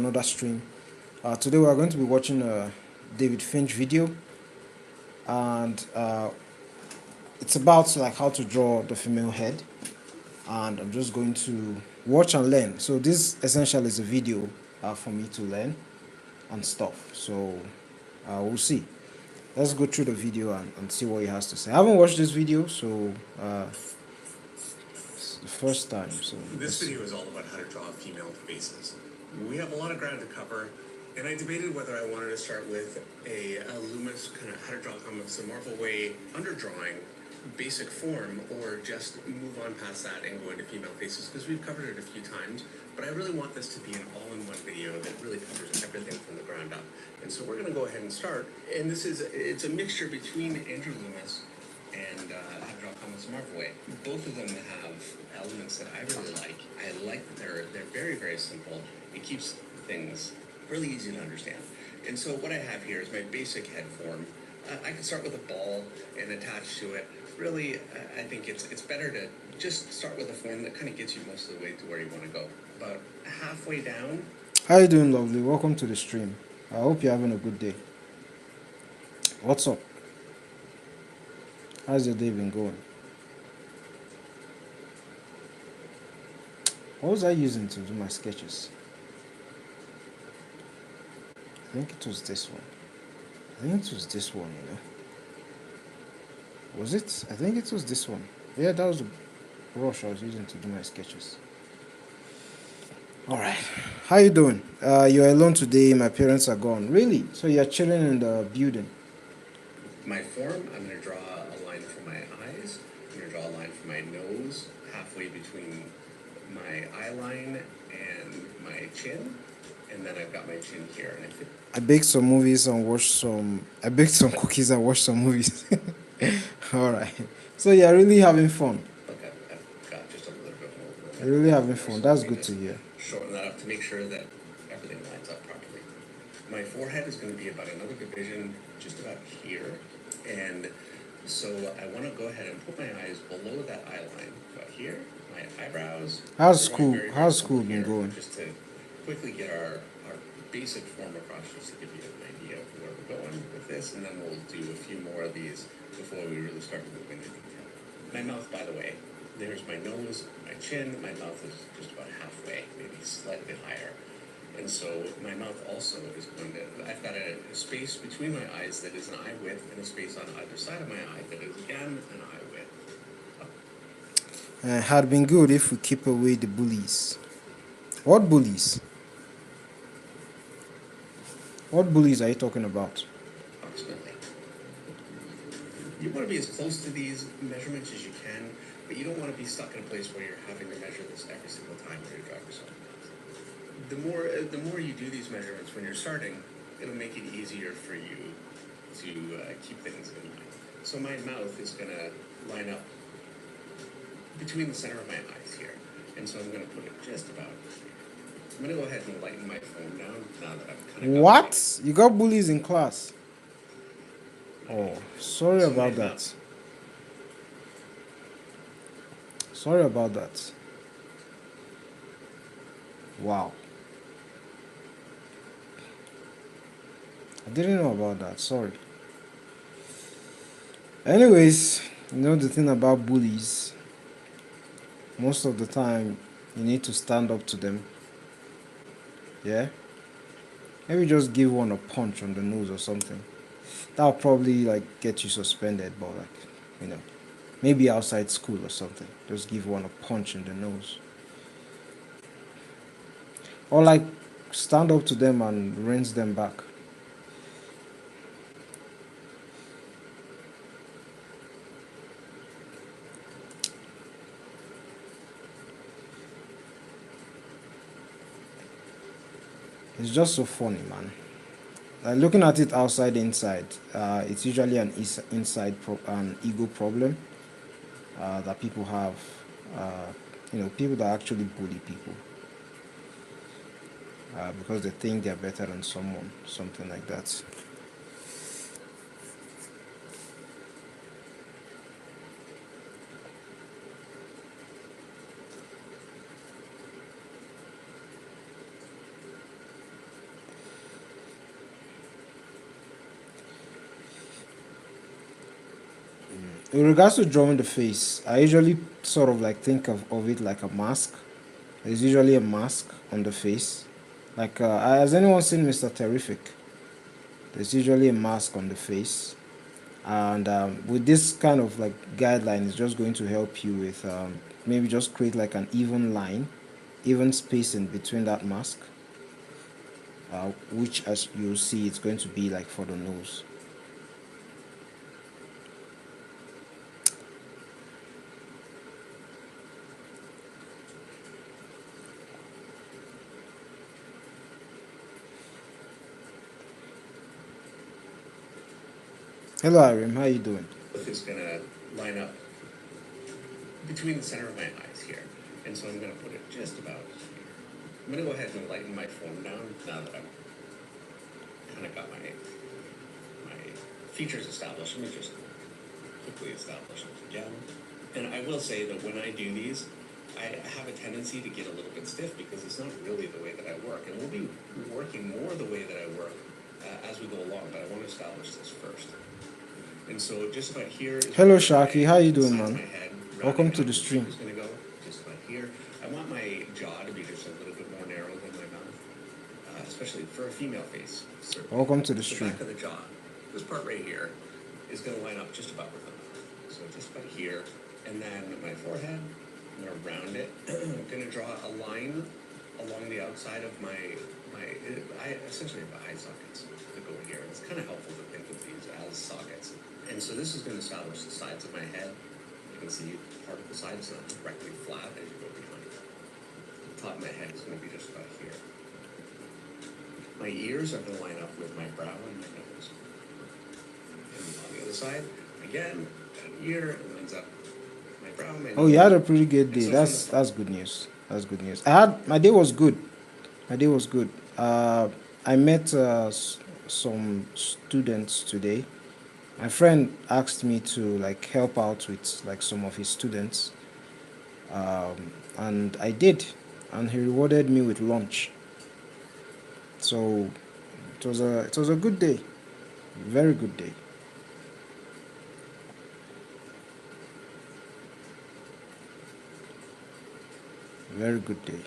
another stream. Today we are going to be watching a David Finch video, and it's about like how to draw the female head, and I'm just going to watch and learn. So this essentially is a video for me to learn and stuff. So we'll see. Let's go through the video and see what he has to say. I haven't watched this video, so it's the first time. So this video is all about how to draw female faces. We have a lot of ground to cover, and I debated whether I wanted to start with a Loomis kind of how to draw comics the Marvel way underdrawing basic form, or just move on past that and go into female faces, because we've covered it a few times, but I really want this to be an all-in-one video that really covers everything from the ground up. And so we're going to go ahead and start, and it's a mixture between Andrew Loomis and How to Draw Comics the Marvel Way. Both of them have elements that I really like. I like that they're very, very simple. It keeps things really easy to understand. And so what I have here is my basic head form. I can start with a ball and attach to it. Really, I think it's better to just start with a form that kind of gets you most of the way to where you want to go. About halfway down. how you doing, lovely? Welcome to the stream. I hope you're having a good day. What's up? How's your day been going? What was I using to do my sketches? I think it was this one. Was it? I think it was this one. Yeah, that was the brush I was using to do my sketches. Alright. How you doing? You're alone today. My parents are gone. Really? So you're chilling in the building? My form, I'm going to draw a line for my eyes. I'm going to draw a line for my nose, halfway between my eye line and my chin. And then I've got my chin here. And I baked some movies and watched some. I baked some cookies and watched some movies. Alright. So you're really having fun. Okay, I've got just a little bit more. You're really having fun. That's good to hear. Shorten that up to make sure that everything lines up properly. My forehead is going to be about another division, just about here. And so I want to go ahead and put my eyes below that eye line. About here, my eyebrows. How's school been going? Just to quickly get our basic form across, just to give you an idea of where we're going with this, and then we'll do a few more of these before we really start to move into detail. My mouth, by the way, there's my nose, my chin, my mouth is just about halfway, maybe slightly higher. And so my mouth also is going to, I've got a space between my eyes that is an eye width, and a space on either side of my eye that is again an eye width. Had been good if we keep away the bullies. What bullies? What bullies are you talking about? Approximately. You want to be as close to these measurements as you can, but you don't want to be stuck in a place where you're having to measure this every single time when you drive yourself. The more you do these measurements when you're starting, it'll make it easier for you to keep things in mind. So my mouth is going to line up between the center of my eyes here, and so I'm going to put it just about here. I'm going to go ahead and lighten my phone down now that I've kind of What? You got bullies in class? Oh, sorry about that. Sorry about that. Wow. I didn't know about that. Sorry. Anyways, you know the thing about bullies, most of the time you need to stand up to them. Yeah? Maybe just give one a punch on the nose or something. That'll probably like get you suspended, but like, maybe outside school or something. Just give one a punch in the nose. Or like stand up to them and rinse them back. It's just so funny, man. Like looking at it outside, inside, it's usually an an ego problem that people have. People that actually bully people because they think they're better than someone, something like that. in regards to drawing the face, I usually sort of like think of it like a mask. There's usually a mask on the face. Like, has anyone seen Mr. Terrific? There's usually a mask on the face. And with this kind of like guideline, it's just going to help you with maybe just create like an even line, even spacing between that mask, which as you'll see, it's going to be like for the nose. Hello, Arim. How you doing? Is going to line up between the center of my eyes here. And so I'm going to put it just about here. I'm going to go ahead and lighten my form down now that I've kind of got my features established. Let me just quickly establish them again. And I will say that when I do these, I have a tendency to get a little bit stiff because it's not really the way that I work. And we'll be working more the way that I work as we go along, but I want to establish this first. And so just about here. Hello, Sharky. How you doing, man? Welcome to the stream. Going to go just about here. I want my jaw to be just a little bit more narrow than my mouth, especially for a female face. Certainly. Welcome to the stream. The back of the jaw. This part right here is going to line up just about with the mouth. So just about here, and then my forehead. I'm going to round it. I'm going to draw a line along the outside of my essentially my eye sockets that go here. It's kind of helpful to think of these as sockets. And so this is going to establish the sides of my head. You can see part of the side is not directly flat as you go behind. The top of my head is going to be just about here. My ears are going to line up with my brow and my nose. And on the other side, again, that ear lines up with my brow and my nose. Oh, you had a pretty good day. That's good news. That's good news. My day was good. My day was good. I met some students today. My friend asked me to like help out with like some of his students, and I did, and he rewarded me with lunch. So it was a good day, very good day. Very good day.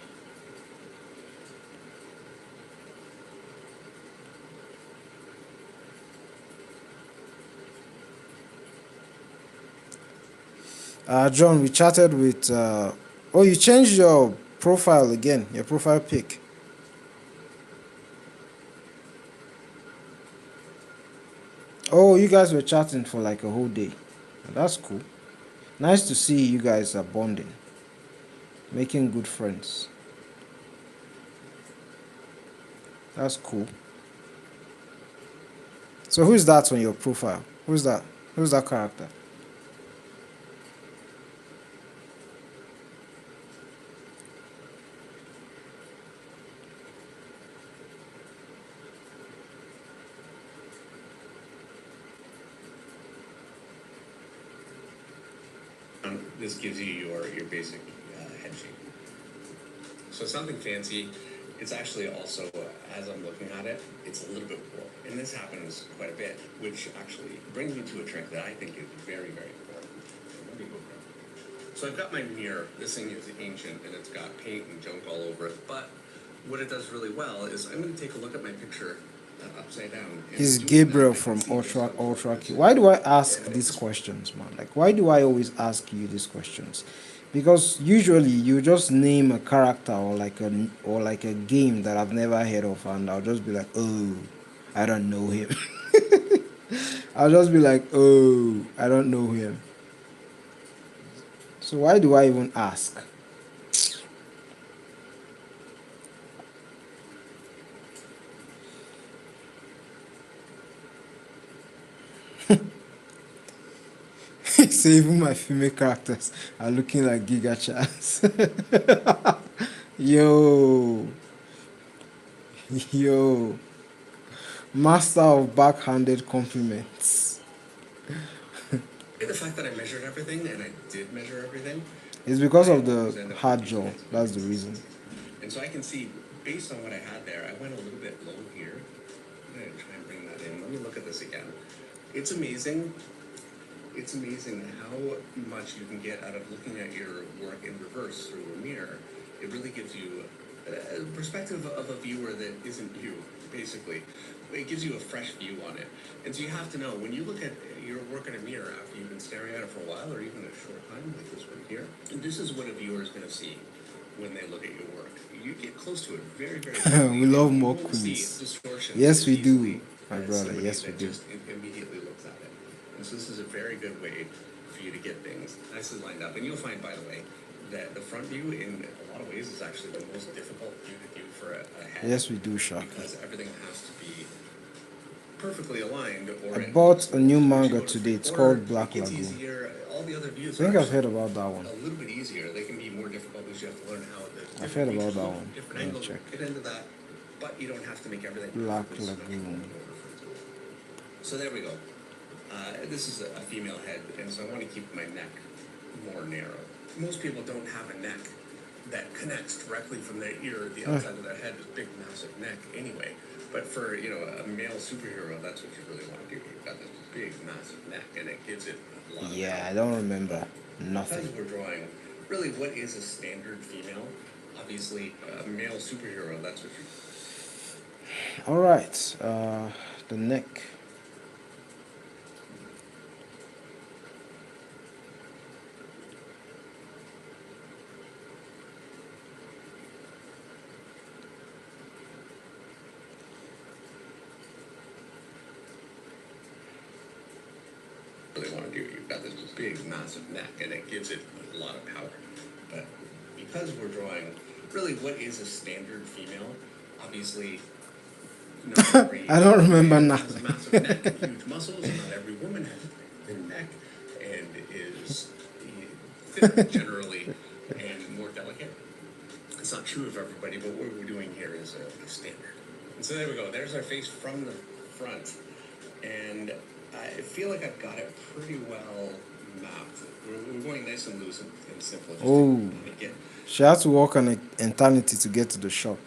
John, we chatted with. Oh, you changed your profile again, your profile pic. Oh, you guys were chatting for like a whole day. That's cool. Nice to see you guys are bonding, making good friends. That's cool. So who's that on your profile? Who's that? Who's that character? This gives you your basic head shape. So something fancy. It's actually also, as I'm looking at it, it's a little bit warped. And this happens quite a bit, which actually brings me to a trick that I think is very, very important. So I've got my mirror. This thing is ancient, and it's got paint and junk all over it. But what it does really well is I'm going to take a look at my picture upside down. He's Gabriel from Ultra Q. Why do I ask these questions, man? Like, why do I always ask you these questions? Because usually you just name a character or like a game that I've never heard of, and I'll just be like, oh, I don't know him. I'll just be like, oh, I don't know him. So why do I even ask? So even my female characters are looking like Giga Chance. Yo. Yo. Master of backhanded compliments. The fact that I measured everything, and I did measure everything, it's because of the hard jaw. That's the reason. And so I can see, based on what I had there, I went a little bit low here. I'm going to try and bring that in. Let me look at this again. It's amazing. it's amazing how much you can get out of looking at your work in reverse through a mirror. It really gives you a perspective of a viewer that isn't you, basically. It gives you a fresh view on it. And so you have to know, when you look at your work in a mirror after you've been staring at it for a while, or even a short time, like this one here, this is what a viewer is going to see when they look at your work. You get close to it very, very quickly. We love You more won't see queens. distortions Yes, as we easily do, my as brother. somebody Yes, we that do. just immediately looks at it. And so this is a very good way for you to get things nicely lined up. And you'll find, by the way, that the front view, in a lot of ways, is actually the most difficult view to do for a head. Yes, we do, Shaka. Because everything has to be perfectly aligned, or I bought a new manga today. It's called Black it gets Lagoon. easier. All the other I views think are I've heard about that one. a little bit easier. They can be more difficult because you have to learn how the I've heard different about features that look, one. different Let me angles, check. get into that, but you don't have to make everything Black perfectly symmetrical Lagoon. in order for it to work. So there we go. This is a female head, and so I want to keep my neck more narrow. Most people don't have a neck that connects directly from their ear to the outside of their head, this big, massive neck anyway. But for, a male superhero, that's what you really want to do. You've got this big, massive neck, and it gives it a lot of Yeah, I power. don't remember Because nothing. we're drawing really what is a standard female, obviously a male superhero, that's what you... All right, the neck. really want to do. You've got this big, massive neck, and it gives it a lot of power. But because we're drawing really what is a standard female, obviously not every I don't remember man has a nothing. massive neck, huge muscles, and not every woman has a thin neck and is thinner generally and more delicate. It's not true of everybody, but what we're doing here is a standard. And so there we go. There's our face from the front. And I feel like I've got it pretty well mapped. We're going nice and loose and simple. Just Oh, to make it. she had to walk an eternity to get to the shop.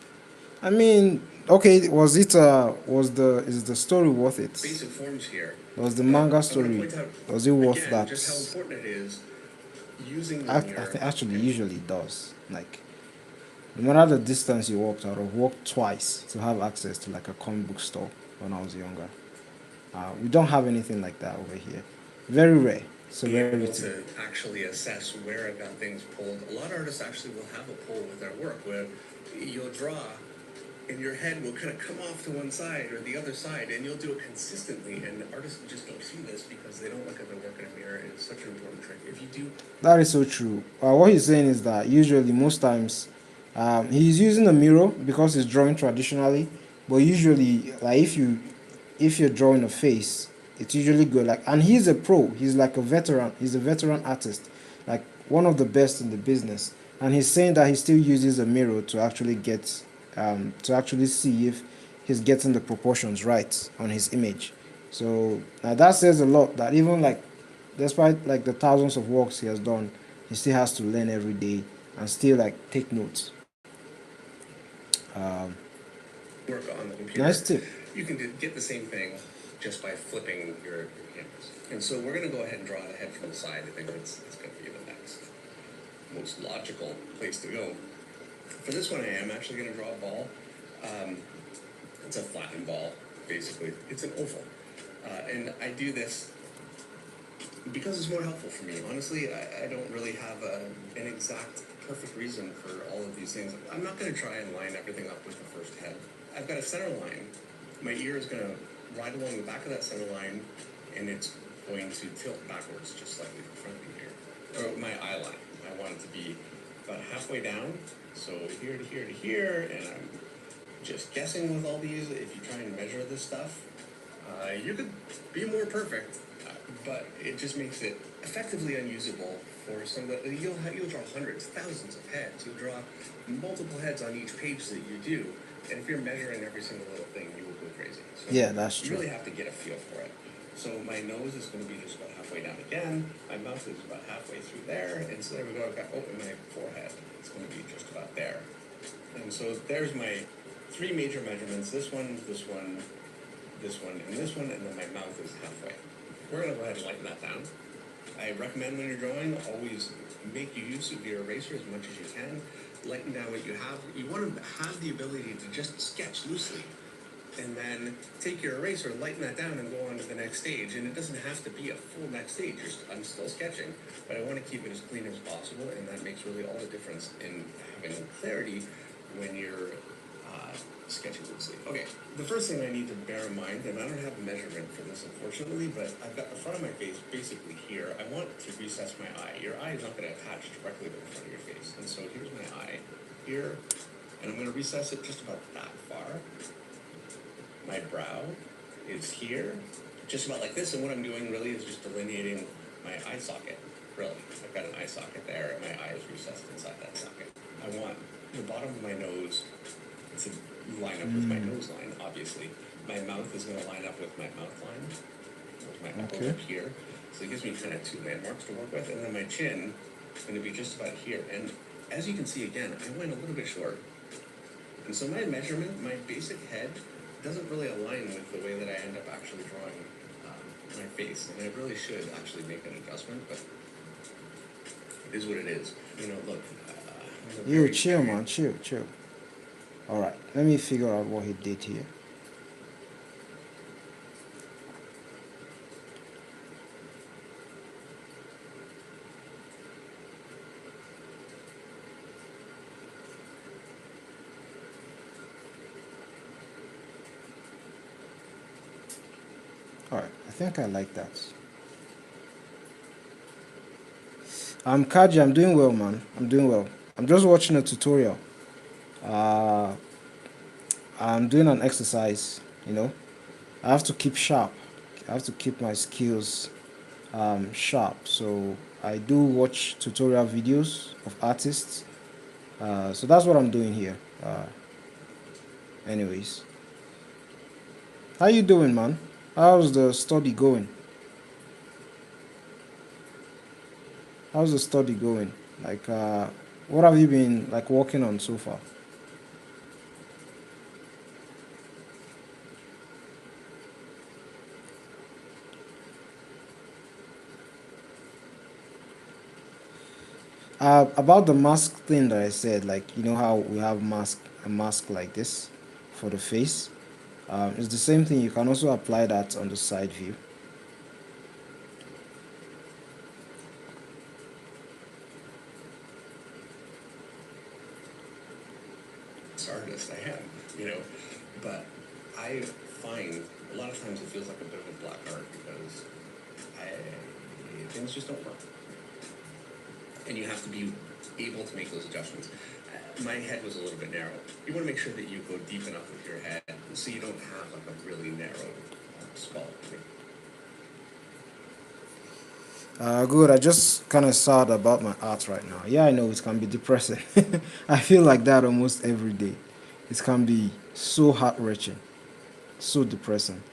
I mean, okay, is the story worth it? Basic forms here. Was the manga I'm gonna story, point out was it worth again that? just how important it is using the I mirror. think actually usually it does. Like, no matter the distance you walked, I would have walked twice to have access to like a comic book store when I was younger. We don't have anything like that over here. Very rare. It's a Be able rarity. to actually assess where I've got things pulled. A lot of artists actually will have a pull with their work where you'll draw and your head will kind of come off to one side or the other side, and you'll do it consistently, and artists just don't see this because they don't look at their work in a mirror, and it's such an important trick. If you do... That is so true. What he's saying is that usually, most times, he's using a mirror because he's drawing traditionally. But usually, like if you're drawing a face, it's usually good. Like, and he's a pro. He's like a veteran. He's a veteran artist, like one of the best in the business. And he's saying that he still uses a mirror to actually to actually see if he's getting the proportions right on his image. So that says a lot. That even like, despite like the thousands of works he has done, he still has to learn every day and still like take notes. Work on the computer. Nice tip. You can get the same thing just by flipping your canvas. And so we're going to go ahead and draw the head from the side. I think it's going to be the next most logical place to go. For this one, I am actually going to draw a ball. It's a flattened ball, basically. It's an oval. And I do this because it's more helpful for me. Honestly, I don't really have an exact perfect reason for all of these things. I'm not going to try and line everything up with the first head. I've got a center line. My ear is going to ride along the back of that center line, and it's going to tilt backwards just slightly in front of the ear. Or my eye line. I want it to be about halfway down, so here to here to here, and I'm just guessing with all these. If you try and measure this stuff, you could be more perfect, but it just makes it effectively unusable for somebody. You'll draw hundreds, thousands of heads. You'll draw multiple heads on each page that you do, and if you're measuring every single little thing, you will go crazy. So Yeah, that's you true. really have to get a feel for it. So my nose is going to be just about halfway down again. My mouth is about halfway through there, and so there we go. I've got and my forehead. It's going to be just about there. And so there's my three major measurements. This one, this one, this one, and this one, and then my mouth is halfway. We're going to go ahead and lighten that down. I recommend when you're drawing, always make use of your eraser as much as you can. Lighten down what you have. You want to have the ability to just sketch loosely and then take your eraser, lighten that down, and go on to the next stage. And it doesn't have to be a full next stage. I'm still sketching, but I want to keep it as clean as possible, and that makes really all the difference in having clarity when you're sketching loosely. Okay, the first thing I need to bear in mind, and I don't have a measurement for this unfortunately, but I've got the front of my face basically here. I want to recess my eye. Your eye is not going to attach directly to the front of your face, and so here's my eye here, and I'm going to recess it just about that far. My brow is here, just about like this, and what I'm doing really is just delineating my eye socket. Really, I've got an eye socket there, and my eye is recessed inside that socket. I want the bottom of my nose to line up with my nose line, obviously. My mouth is going to line up with my mouth line, with my upper lip here. So it gives me kind of two landmarks to work with, and then my chin is going to be just about here. And as you can see, again, I went a little bit short. And so my measurement, my basic head, doesn't really align with the way that I end up actually drawing my face. And I really should actually make an adjustment, but it is what it is. You know, look. You chill, man, chill. All right, let me figure out what he did here. All right, I think I like that. Kaji, I'm doing well, man. I'm doing well. I'm just watching a tutorial. Uh, I'm doing an exercise, you know. I have to keep sharp. I have to keep my skills sharp. So I do watch tutorial videos of artists. So that's what I'm doing here. Anyways, how you doing, man? How's the study going? How's the study going? Like, what have you been like working on so far? About the mask thing that I said, like, you know how we have a mask like this for the face. It's the same thing. You can also apply that on the side view. Artist I am, you know, but I find a lot of times it feels like a bit of a black art because things just don't work, and you have to be able to make those adjustments. My head was a little bit narrow. You want to make sure that you go deep enough with your head so you don't have like a really narrow skull. Good. I just kind of sad about my art right now. Yeah, I know it can be depressing. I feel like that almost every day. It can be so heart-wrenching, so depressing,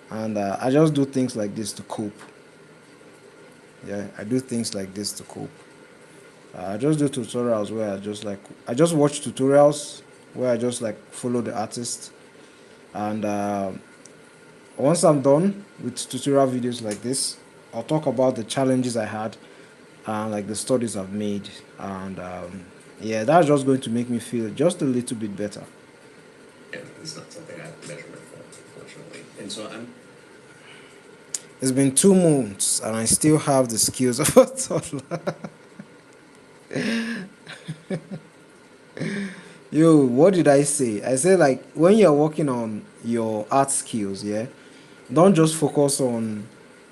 and I just do things like this to cope. Yeah, I do things like this to cope. I just do tutorials where I just watch tutorials where I just like follow the artist, and once I'm done with tutorial videos like this, I'll talk about the challenges I had and like the studies I've made, and yeah, that's just going to make me feel just a little bit better. Yeah, it's not something I have a measurement for, unfortunately. And so It's been 2 months and I still have the skills of a toddler. Yo, what did I say? I said like when you're working on your art skills, yeah, don't just focus on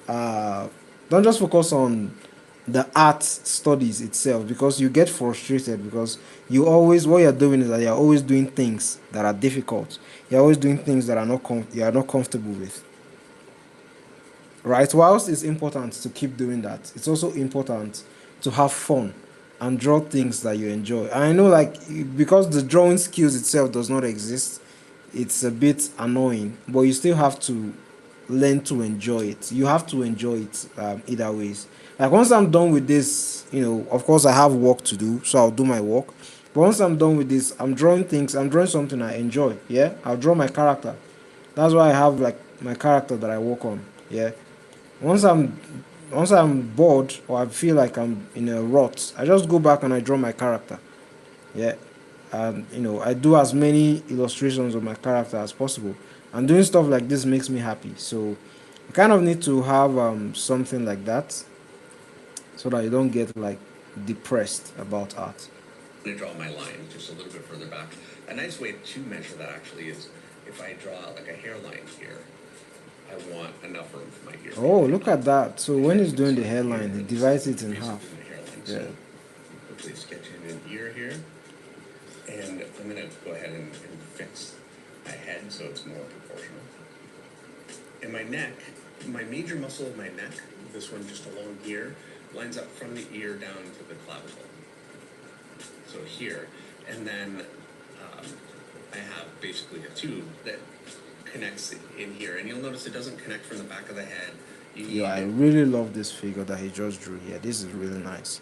uh don't just focus on the art studies itself because you get frustrated because you always what you're doing is that you're always doing things that are difficult. You're always doing things that are you are not comfortable with. Right? Whilst it's important to keep doing that, it's also important to have fun and draw things that you enjoy. And I know, like, because the drawing skills itself does not exist, it's a bit annoying, but you still have to learn to enjoy it. You have to enjoy it either ways. Like, once I'm done with this, you know, of course, I have work to do, so I'll do my work. But once I'm done with this, I'm drawing something I enjoy. Yeah, I'll draw my character. That's why I have like my character that I work on. Yeah, once I'm once I'm bored or I feel like I'm in a rut, I just go back and I draw my character. Yeah, and I do as many illustrations of my character as possible. And doing stuff like this makes me happy. So you kind of need to have something like that so that you don't get like depressed about art. I'm going to draw my line just a little bit further back. A nice way to measure that actually is if I draw like a hairline here, I want enough room for my ear. Oh, look at that. So when he's doing the Here, hairline, he and divides it in basically half. my hairline. Yeah. So quickly sketch in an ear here, and I'm going to go ahead and fix my head so it's more proportional. And my neck, my major muscle of my neck, this one just along here, lines up from the ear down to the clavicle. So here, and then I have basically a tube that connects in here, and you'll notice it doesn't connect from the back of the head. Yeah, I really love this figure that he just drew here. This is really nice.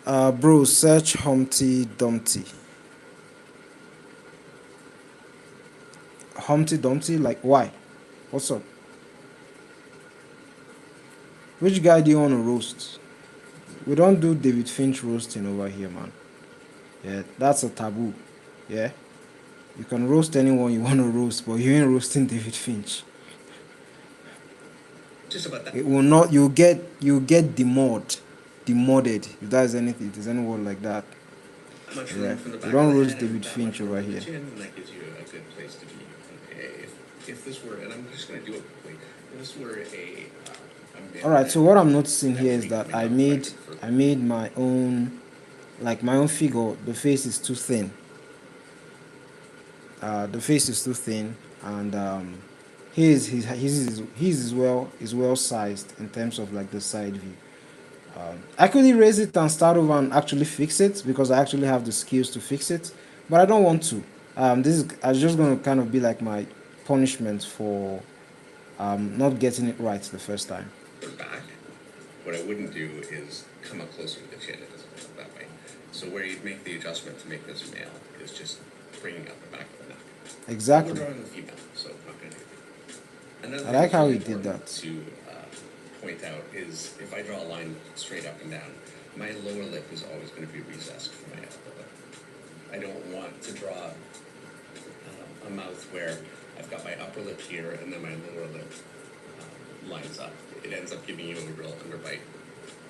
Uh, bro, search Humpty Dumpty. Humpty Dumpty? Like, why? What's up? Which guy do you want to roast? We don't do David Finch roasting over here, man. Yeah, that's a taboo. Yeah? You can roast anyone you want to roast, but you ain't roasting David Finch. Just about that. It will not, you get demodded, if there's anything, if there's any word like that. Yeah. We don't roast David Finch over here. And that gives you a good place to be. Okay. If this were, and I'm just going to do it quickly. If this were a all right, so what I'm noticing here is that I made my own, like my own figure. The face is too thin. The face is too thin, and his is well sized in terms of like the side view. I could erase it and start over and actually fix it because I actually have the skills to fix it, but I don't want to. This is just going to kind of be like my punishment for not getting it right the first time. Back. What I wouldn't do is come up closer to the chin. It doesn't look that way. So where you'd make the adjustment to make this male is just bringing up the back of the neck. Exactly. We're drawing the female, so I'm not going to do that. I like how he did that. To point out is if I draw a line straight up and down, my lower lip is always going to be recessed from my upper lip. I don't want to draw a mouth where I've got my upper lip here and then my lower lip lines up. It ends up giving you a real underbite.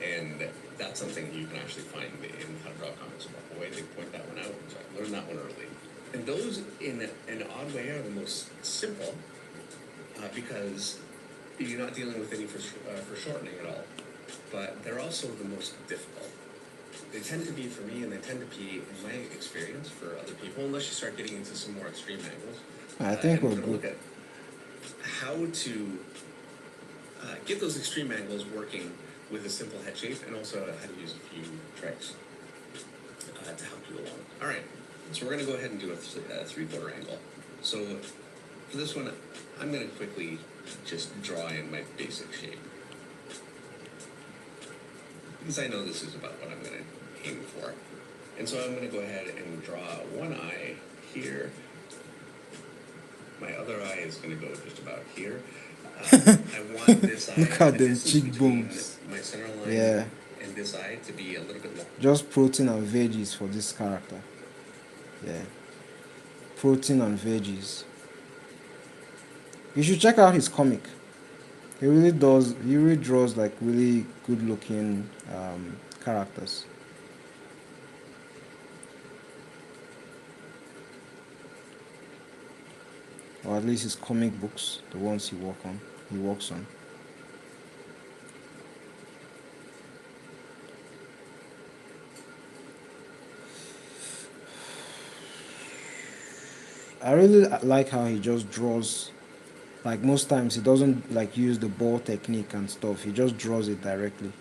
And that's something you can actually find in How to Draw Comics About the way they point that one out. So I learned that one early. And those, in an odd way, are the most simple because you're not dealing with any foreshortening at all. But they're also the most difficult. They tend to be for me, and they tend to be, in my experience, for other people, unless you start getting into some more extreme angles. I think we're going to good. look at how to get those extreme angles working with a simple head shape, and also how to use a few tricks to help you along. All right, so we're going to go ahead and do a three-quarter angle. So for this one, I'm going to quickly just draw in my basic shape. Because I know this is about what I'm going to aim for. And so I'm going to go ahead and draw one eye here. My other eye is going to go just about here. I want this eye. Look at them cheekbones. My center line Yeah. and this eye to be a little bit long. Just protein and veggies for this character. Yeah. Protein and veggies. You should check out his comic. He really does. He really draws like really good-looking characters. Or at least his comic books, the ones he works on. I really like how he just draws. Like most times he doesn't like use the ball technique and stuff. He just draws it directly.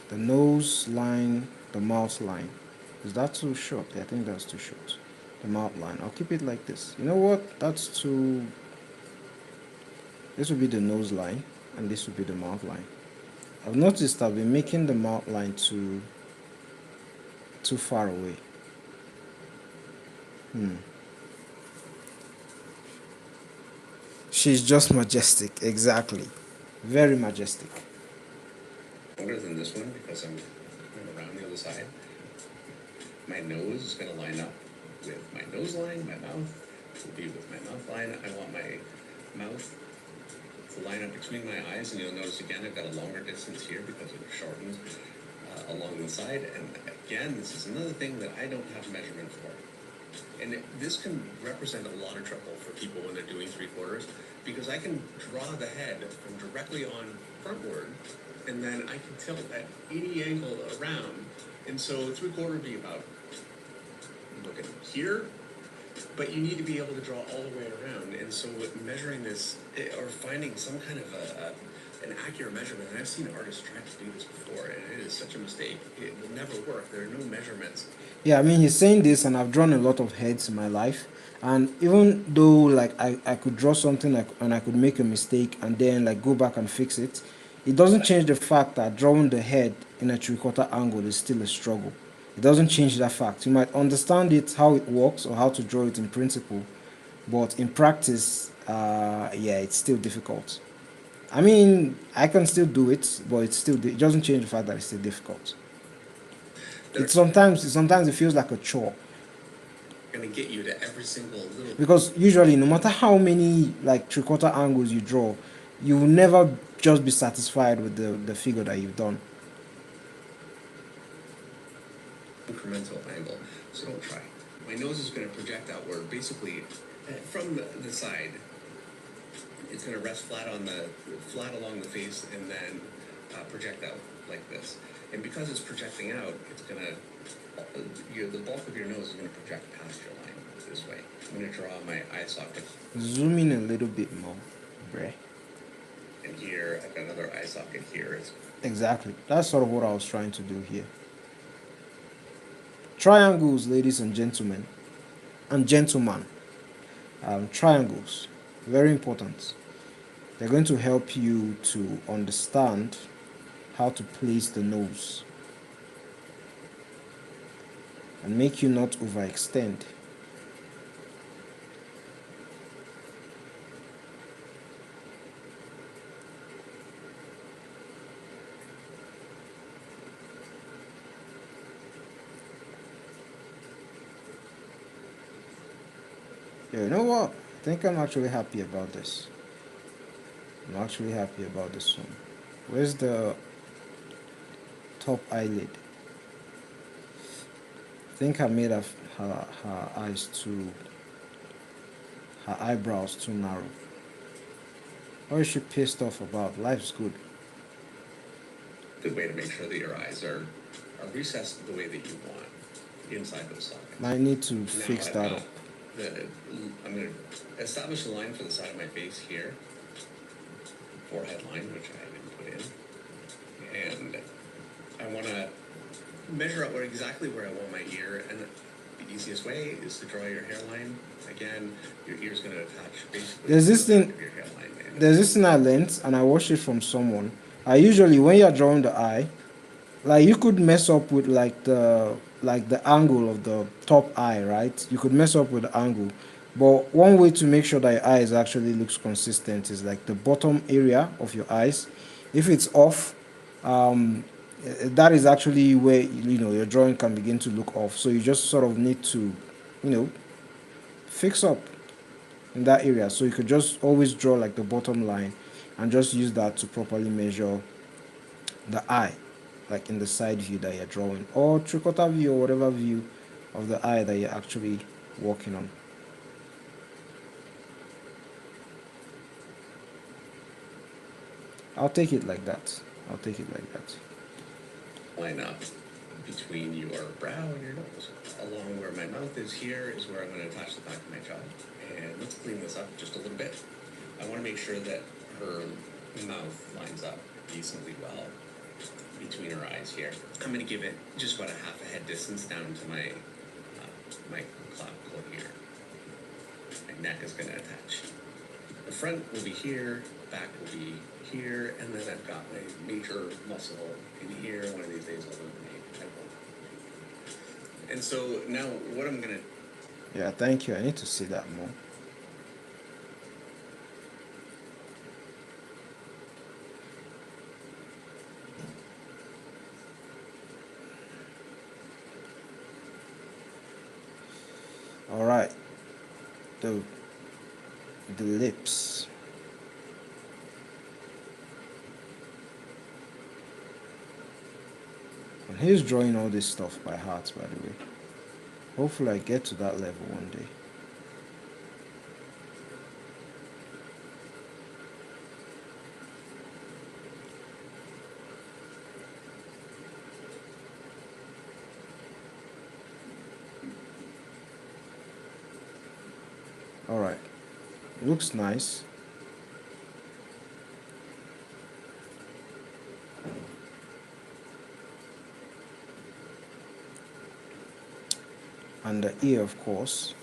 The nose line, the mouth line. Is that too short? I think that's too short. The mouth line. I'll keep it like this. You know what? That's too. This will be the nose line, and this will be the mouth line. I've noticed I've been making the mouth line too far away. She's just majestic, exactly. Very majestic. Longer than this one because I'm around the other side. My nose is going to line up with my nose line. My mouth will be with my mouth line. I want my mouth to line up between my eyes, and you'll notice again I've got a longer distance here because it shortens along the side. And again, this is another thing that I don't have measurement for. And this can represent a lot of trouble for people when they're doing 3/4, because I can draw the head from directly on frontward, and then I can tilt at any angle around. And so 3/4 would be about looking here, but you need to be able to draw all the way around. And so with measuring this or finding some kind of an accurate measurement, and I've seen artists try to do this before, and it is such a mistake. It will never work. There are no measurements. Yeah, I mean, he's saying this, and I've drawn a lot of heads in my life. And even though, like, I could draw something like, and I could make a mistake and then, like, go back and fix it, it doesn't change the fact that drawing the head in a 3/4 angle is still a struggle. It doesn't change that fact. You might understand it, how it works, or how to draw it in principle, but in practice, yeah, it's still difficult. I mean, I can still do it, but it doesn't change the fact that it's still difficult. It's sometimes it feels like a chore, Going to get you to every single little. because usually, no matter how many like 3/4 angles you draw, you will never just be satisfied with the figure that you've done. Incremental angle, so don't try. My nose is going to project outward, basically from the side. It's going to rest flat along the face, and then project out like this. And because it's projecting out, it's going to the bulk of your nose is going to project past your line this way. I'm going to draw my eye socket. Zoom in a little bit more, Bray. And here I've got another eye socket here. Exactly. That's sort of what I was trying to do here. Triangles, ladies and gentlemen, and gentlemen. Triangles, very important. They're going to help you to understand how to place the nose and make you not overextend. Yeah, you know what? I think I'm actually happy about this. I'm actually happy about this one. Where's the top eyelid? I think I made her eyes her eyebrows too narrow. What is she pissed off about? Life's good. Good way to make sure that your eyes are recessed the way that you want inside those sockets. Might need to fix that up. I'm going to establish a line for the side of my face here. Forehead line, which I didn't put in. And I want to measure out exactly where I want my ear. And the easiest way is to draw your hairline. Again, your ear's going to attach basically There's this to the thing. back of your hairline. There's this thing I learned, and I watched it from someone. Usually when you're drawing the eye, like you could mess up with like the angle of the top eye, right? You could mess up with the angle, but one way to make sure that your eyes actually looks consistent is like the bottom area of your eyes. If it's off, that is actually where your drawing can begin to look off. So you just sort of need to, fix up in that area. So you could just always draw like the bottom line and just use that to properly measure the eye, like in the side view that you're drawing, or 3/4 view, or whatever view of the eye that you're actually working on. I'll take it like that. I'll take it like that. Line up between your brow and your nose. Along where my mouth is here is where I'm going to attach the back of my jaw. And let's clean this up just a little bit. I want to make sure that her mouth lines up decently well between her eyes here. I'm going to give it just about a half a head distance down to my my clavicle here. My neck is going to attach. The front will be here, back will be here, and then I've got my major muscle in here. One of these days I'll eliminate. I won't. And so now what I'm going to... Yeah, thank you. I need to see that more. All right. The lips. And he's drawing all this stuff by heart, by the way. Hopefully I get to that level one day. Alright. Looks nice. And the ear, of course.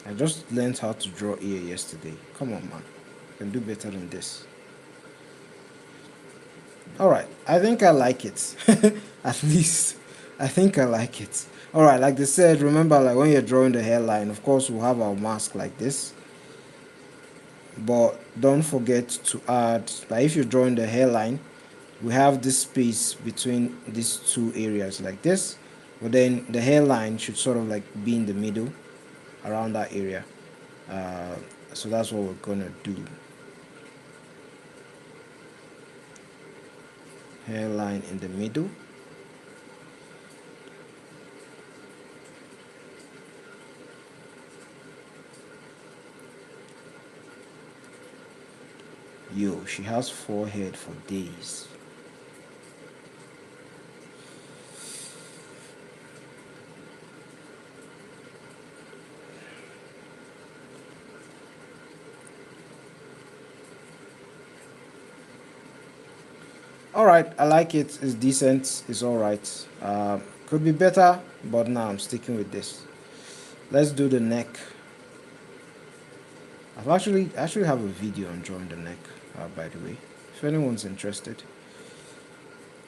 I just learned how to draw ear yesterday. Come on, man. You can do better than this. Alright, I think I like it. At least, I think I like it. Alright, like they said, remember, like when you're drawing the hairline, of course we'll have our mask like this. But don't forget to add, like if you're drawing the hairline, we have this space between these two areas like this. But then the hairline should sort of like be in the middle, around that area. So that's what we're gonna do. Hairline in the middle. Yo, she has forehead for days. Alright, I like it. It's decent. It's alright. Could be better, but now I'm sticking with this. Let's do the neck. I actually have a video on drawing the neck, by the way, if anyone's interested,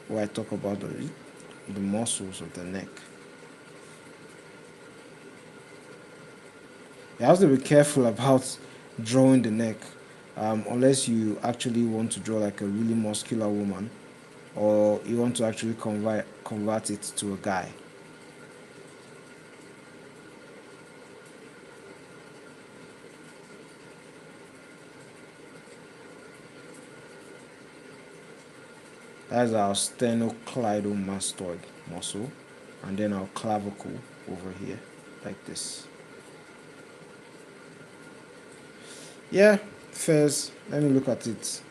where I talk about the muscles of the neck. You have to be careful about drawing the neck, unless you actually want to draw like a really muscular woman, or you want to actually convert it to a guy. That's our sternocleidomastoid muscle, and then our clavicle over here, like this. Yeah, first, let me look at it.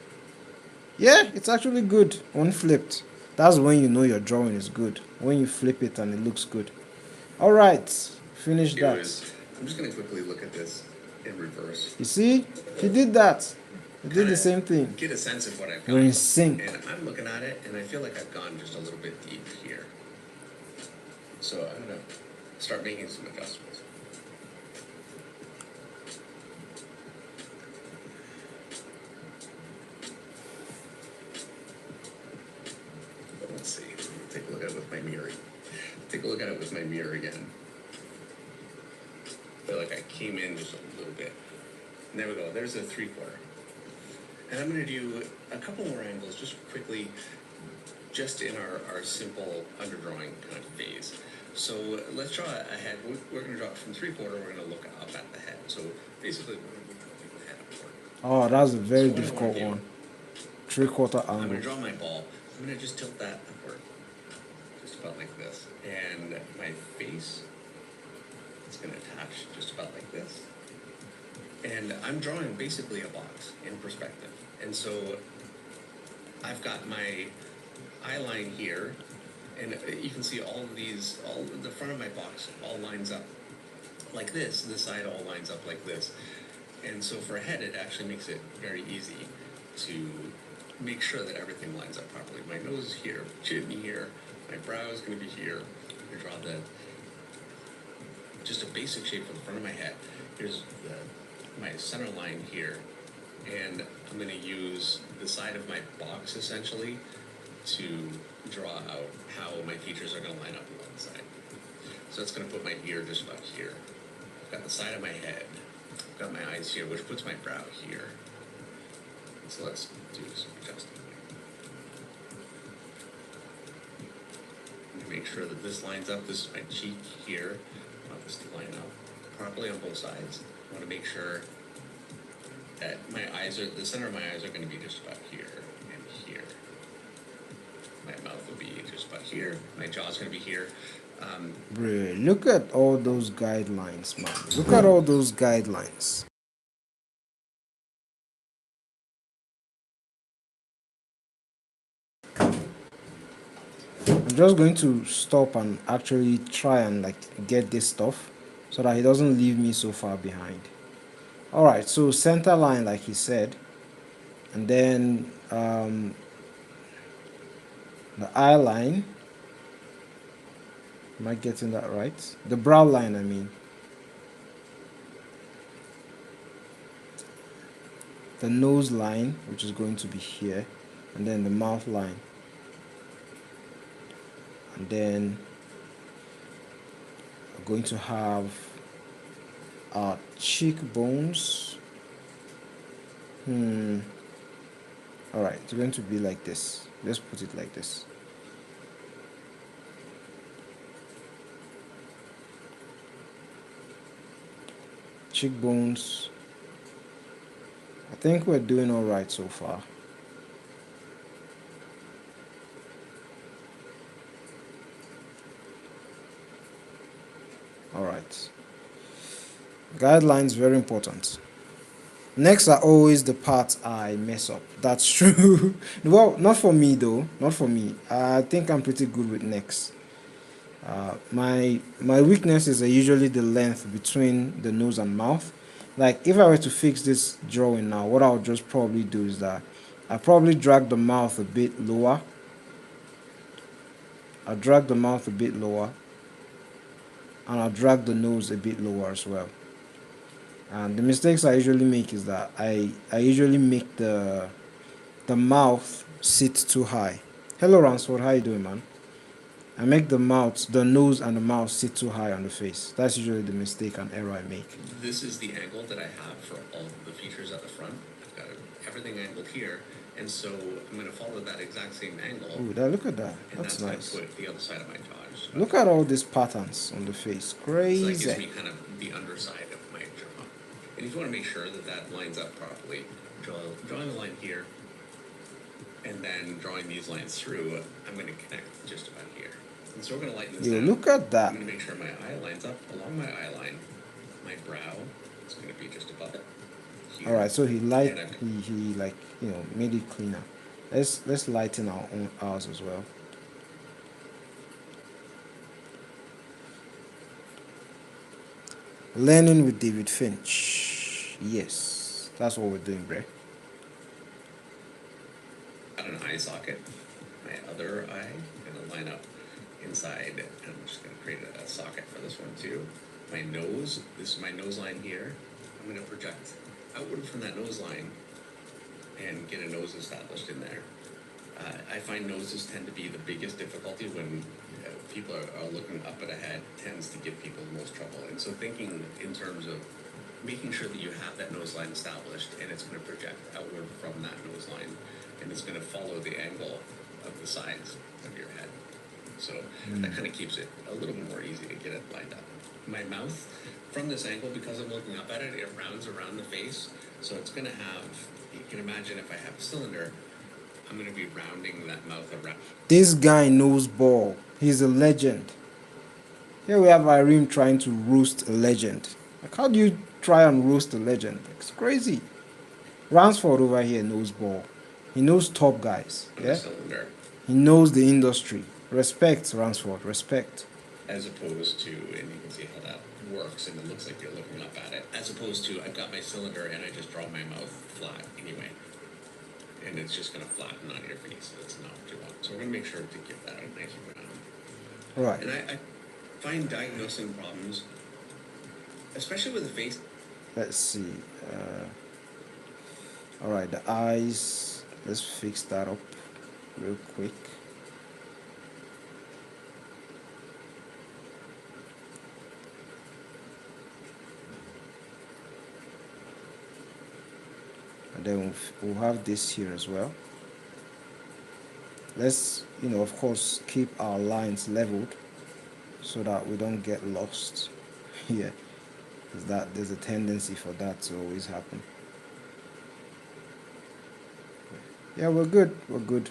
Yeah, it's actually good when flipped. That's when you know your drawing is good, when you flip it and it looks good. All right, finish that. I'm just going to quickly look at this in reverse. You see, he did that. He did the same thing. Get a sense of what I've got. We're in sync. And I'm looking at it, and I feel like I've gone just a little bit deep here. So I'm going to start making some adjustments. Let's see. Take a look at it with my mirror. Take a look at it with my mirror again. I feel like I came in just a little bit. And there we go. There's a 3/4. And I'm going to do a couple more angles just quickly, just in our simple underdrawing kind of phase. So let's draw a head. We're going to draw it from 3/4. We're going to look up at the head. So basically, we're going to be drawing the head upward. Oh, that's a very difficult one. 3/4 angle. I'm going to draw my ball. I'm going to just tilt that upward, just about like this. And my face going to attach just about like this. And I'm drawing basically a box in perspective. And so I've got my eye line here, and you can see all of these, all the front of my box all lines up like this side all lines up like this. And so for a head, it actually makes it very easy to make sure that everything lines up properly. My nose is here, chin here, my brow is going to be here. I draw just a basic shape for the front of my head. Here's my center line here, and I'm going to use the side of my box essentially to draw out how my features are going to line up along the side. So it's going to put my ear just about here. I've got the side of my head. I've got my eyes here, which puts my brow here. So let's do some adjusting. To make sure that this lines up. This is my cheek here. I want this to line up properly on both sides. I want to make sure that the center of my eyes are going to be just about here and here. My mouth will be just about here. My jaw's going to be here. Bro, look at all those guidelines, man. Look at all those guidelines. I'm just going to stop and actually try and like get this stuff so that he doesn't leave me so far behind. Alright, so center line like he said, and then the eye line. Am I getting that right? The brow line, I mean. The nose line, which is going to be here, and then the mouth line. And then we're going to have our cheekbones. Alright, it's going to be like this. Let's put it like this. Cheekbones. I think we're doing alright so far. Alright. Guidelines very important. Next are always the parts I mess up. That's true. Well, not for me though. Not for me. I think I'm pretty good with necks. My weaknesses are usually the length between the nose and mouth. Like if I were to fix this drawing now, what I'll just probably do is that I probably drag the mouth a bit lower. I'll drag the mouth a bit lower, and I'll drag the nose a bit lower as well. And the mistakes I usually make is that I usually make the mouth sit too high. Hello Ransford, how you doing, man? I make the nose and the mouth sit too high on the face. That's usually the mistake and error I make. This is the angle that I have for all of the features at the front. I've got everything angled here, and so I'm going to follow that exact same angle. Ooh, look at that. And That's nice. nice. Put the other side of my jaw. Look at all these patterns on the face. Crazy. So that gives me kind of the underside of my jaw. And if you want to make sure that that lines up properly, drawing a line here, and then drawing these lines through, I'm going to connect just about here. And so we're going to lighten this down. Look at that. I'm going to make sure my eye lines up along my eye line. My brow is going to be just above it. All right, so he like made it cleaner. Let's lighten our own ours as well. Learning with David Finch. Yes, that's what we're doing, bro. Got an eye socket. My other eye going to line up inside, and I'm just going to create a socket for this one too. My nose, this is my nose line here. I'm going to project outward from that nose line and get a nose established in there. I find noses tend to be the biggest difficulty when people are looking up at a head tends to give people the most trouble. And so thinking in terms of making sure that you have that nose line established and it's going to project outward from that nose line and it's going to follow the angle of the sides of your head. So that kind of keeps it a little bit more easy to get it lined up. My mouth, from this angle, because I'm looking up at it, it rounds around the face. So it's going to have, you can imagine if I have a cylinder, I'm going to be rounding that mouth around. This guy knows ball. He's a legend. Here we have Irene trying to roast a legend. Like, how do you try and roast a legend? It's crazy. Ransford over here knows ball. He knows top guys. Yeah. Cylinder. He knows the industry. Respect, Ransford. Respect. As opposed to, and you can see how that works, and it looks like you're looking up at it. As opposed to, I've got my cylinder and I just draw my mouth flat anyway, and it's just going to flatten on your face. That's not what you want. So we're going to make sure to give that a nice round. Right. And I find diagnosing problems, especially with the face. Let's see. All right, the eyes. Let's fix that up real quick. And then we'll have this here as well. Let's, of course, keep our lines leveled so that we don't get lost here. Because there's a tendency for that to always happen. Yeah, we're good. We're good.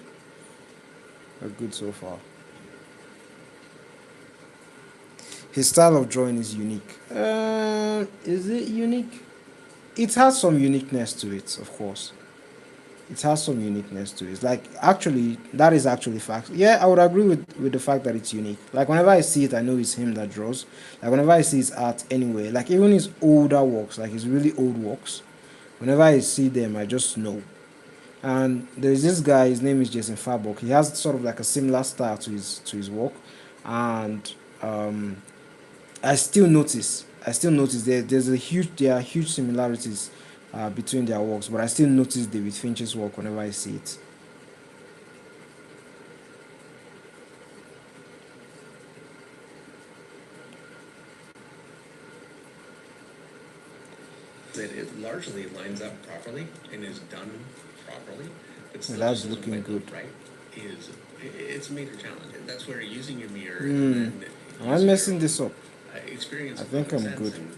We're good so far. His style of drawing is unique. Is it unique? It has some uniqueness to it, of course. It has some uniqueness to it. It's like, actually, that is actually fact. Yeah, I would agree with the fact that it's unique. Like, whenever I see it, I know it's him that draws. Like, whenever I see his art anyway, like, even his older works, like his really old works, whenever I see them, I just know. And there's this guy, his name is Jason Farbok. He has sort of like a similar style to his work. And I still notice there are huge similarities between their works, but I still notice David Finch's work whenever I see it. That it largely lines up properly and is done properly. But So that's looking good. Right? It's a major challenge. And that's where using your mirror. Am I messing this up? Experience. I think I'm good. And,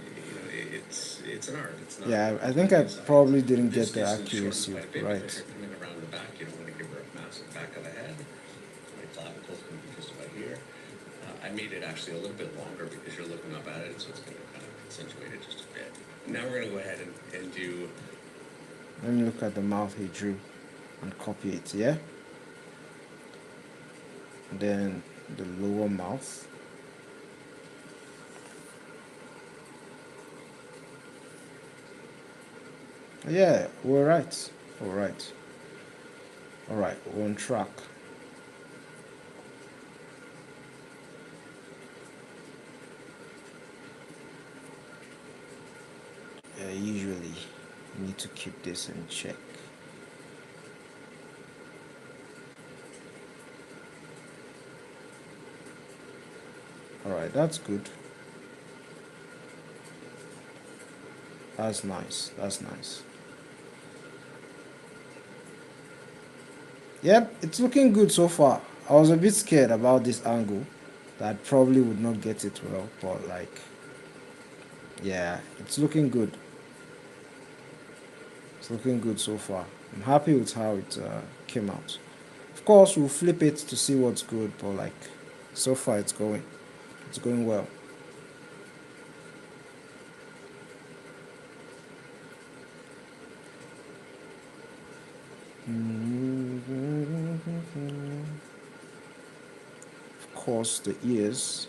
it's an art. It's not. Yeah, I think I probably didn't get the accuracy right. Coming around the back, you don't want to give her a massive back of the head. My clavicles can be just about here. I made it actually a little bit longer because you're looking up at it, so it's going to kind of accentuate it just a bit. Now we're going to go ahead and do. Let me look at the mouth he drew and copy it, yeah? And then the lower mouth. Yeah, we're right. All right. All right, we're on track. Usually, you need to keep this in check. All right, that's good. That's nice. That's nice. Yep, it's looking good so far. I was a bit scared about this angle, that I probably would not get it well, but like, yeah, it's looking good. It's looking good so far. I'm happy with how it came out. Of course, we'll flip it to see what's good, but like, so far it's going well. Of course, the ears.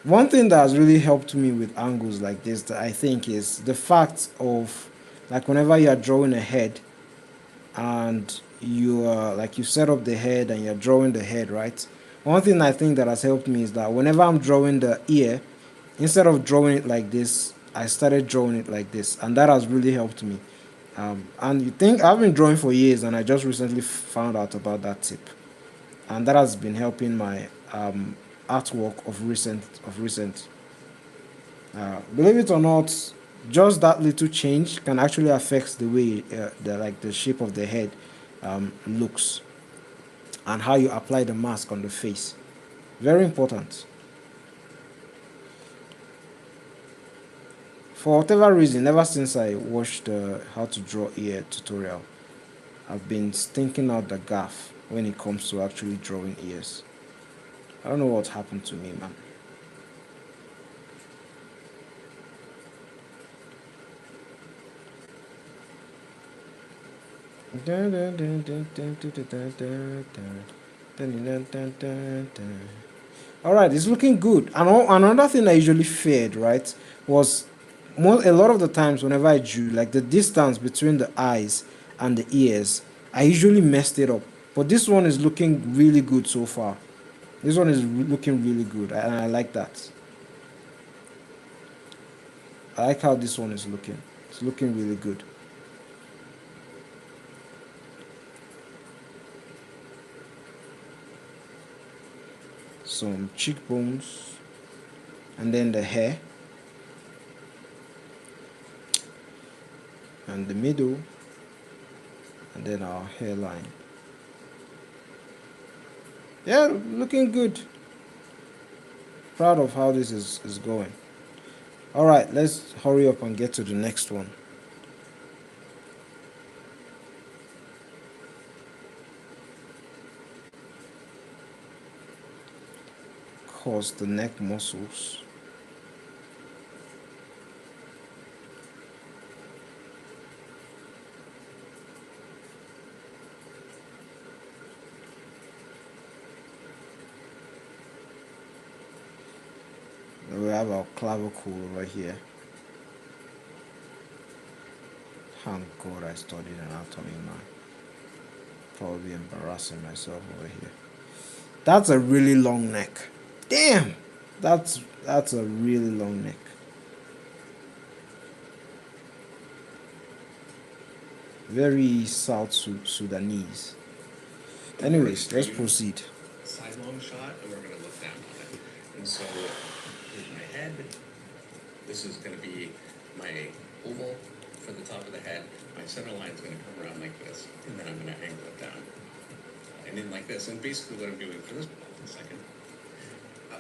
One thing that has really helped me with angles like this, that I think, is the fact of, like, whenever you are drawing a head and you are like, you set up the head and you're drawing the head, right? One thing I think that has helped me is that whenever I'm drawing the ear, instead of drawing it like this, I started drawing it like this, and that has really helped me. And you think I've been drawing for years, and I just recently found out about that tip, and that has been helping my artwork of recent. Believe it or not, just that little change can actually affect the way the shape of the head looks, and how you apply the mask on the face. Very important. For whatever reason, ever since I watched the how to draw ear tutorial, I've been thinking out the gaff when it comes to actually drawing ears. I don't know what happened to me, man. All right, it's looking good. And another thing I usually feared, right, was a lot of the times whenever I drew, like the distance between the eyes and the ears, I usually messed it up. But this one is looking really good so far. This one is looking really good, and I like that. I like how this one is looking. It's looking really good. Some cheekbones, and then the hair, and the middle, and then our hairline. Yeah, looking good. Proud of how this is going. All right, let's hurry up and get to the next one. Cause the neck muscles. Then we have our clavicle over here. Thank God I studied anatomy, man. Probably embarrassing myself over here. That's a really long neck. Damn, that's a really long neck. Very South Sudanese. Anyways, let's proceed. Sidelong shot, and we're going to look down on it. And so here's my head. This is going to be my oval for the top of the head. My center line is going to come around like this, and then I'm going to angle it down. And then like this. And basically what I'm doing for this, a second,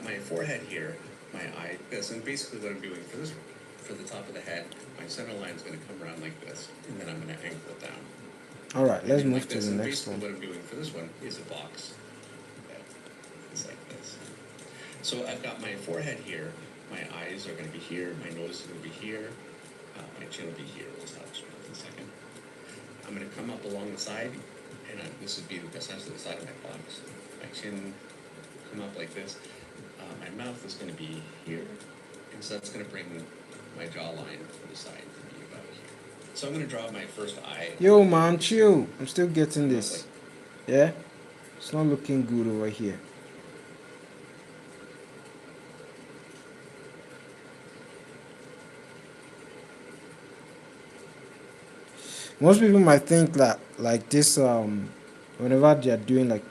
my forehead here, my eye, this, and basically what I'm doing for this, for the top of the head, my center line is going to come around like this, and then I'm going to angle it down. All right, let's And move like to this, the and next basically one. what I'm doing for this one is a box. It's like this. So I've got my forehead here, my eyes are going to be here, my nose is going to be here, my chin will be here. We'll touch in a second. I'm going to come up along the side, and this would be essentially the side of my box. My chin come up like this. My mouth is going to be here, and so that's going to bring my jawline to the side to be about here. So I'm going to draw my first eye. Yo, man, chill. I'm still getting Come up this. Yeah, it's not looking good over here. Most people might think that like this whenever they are doing like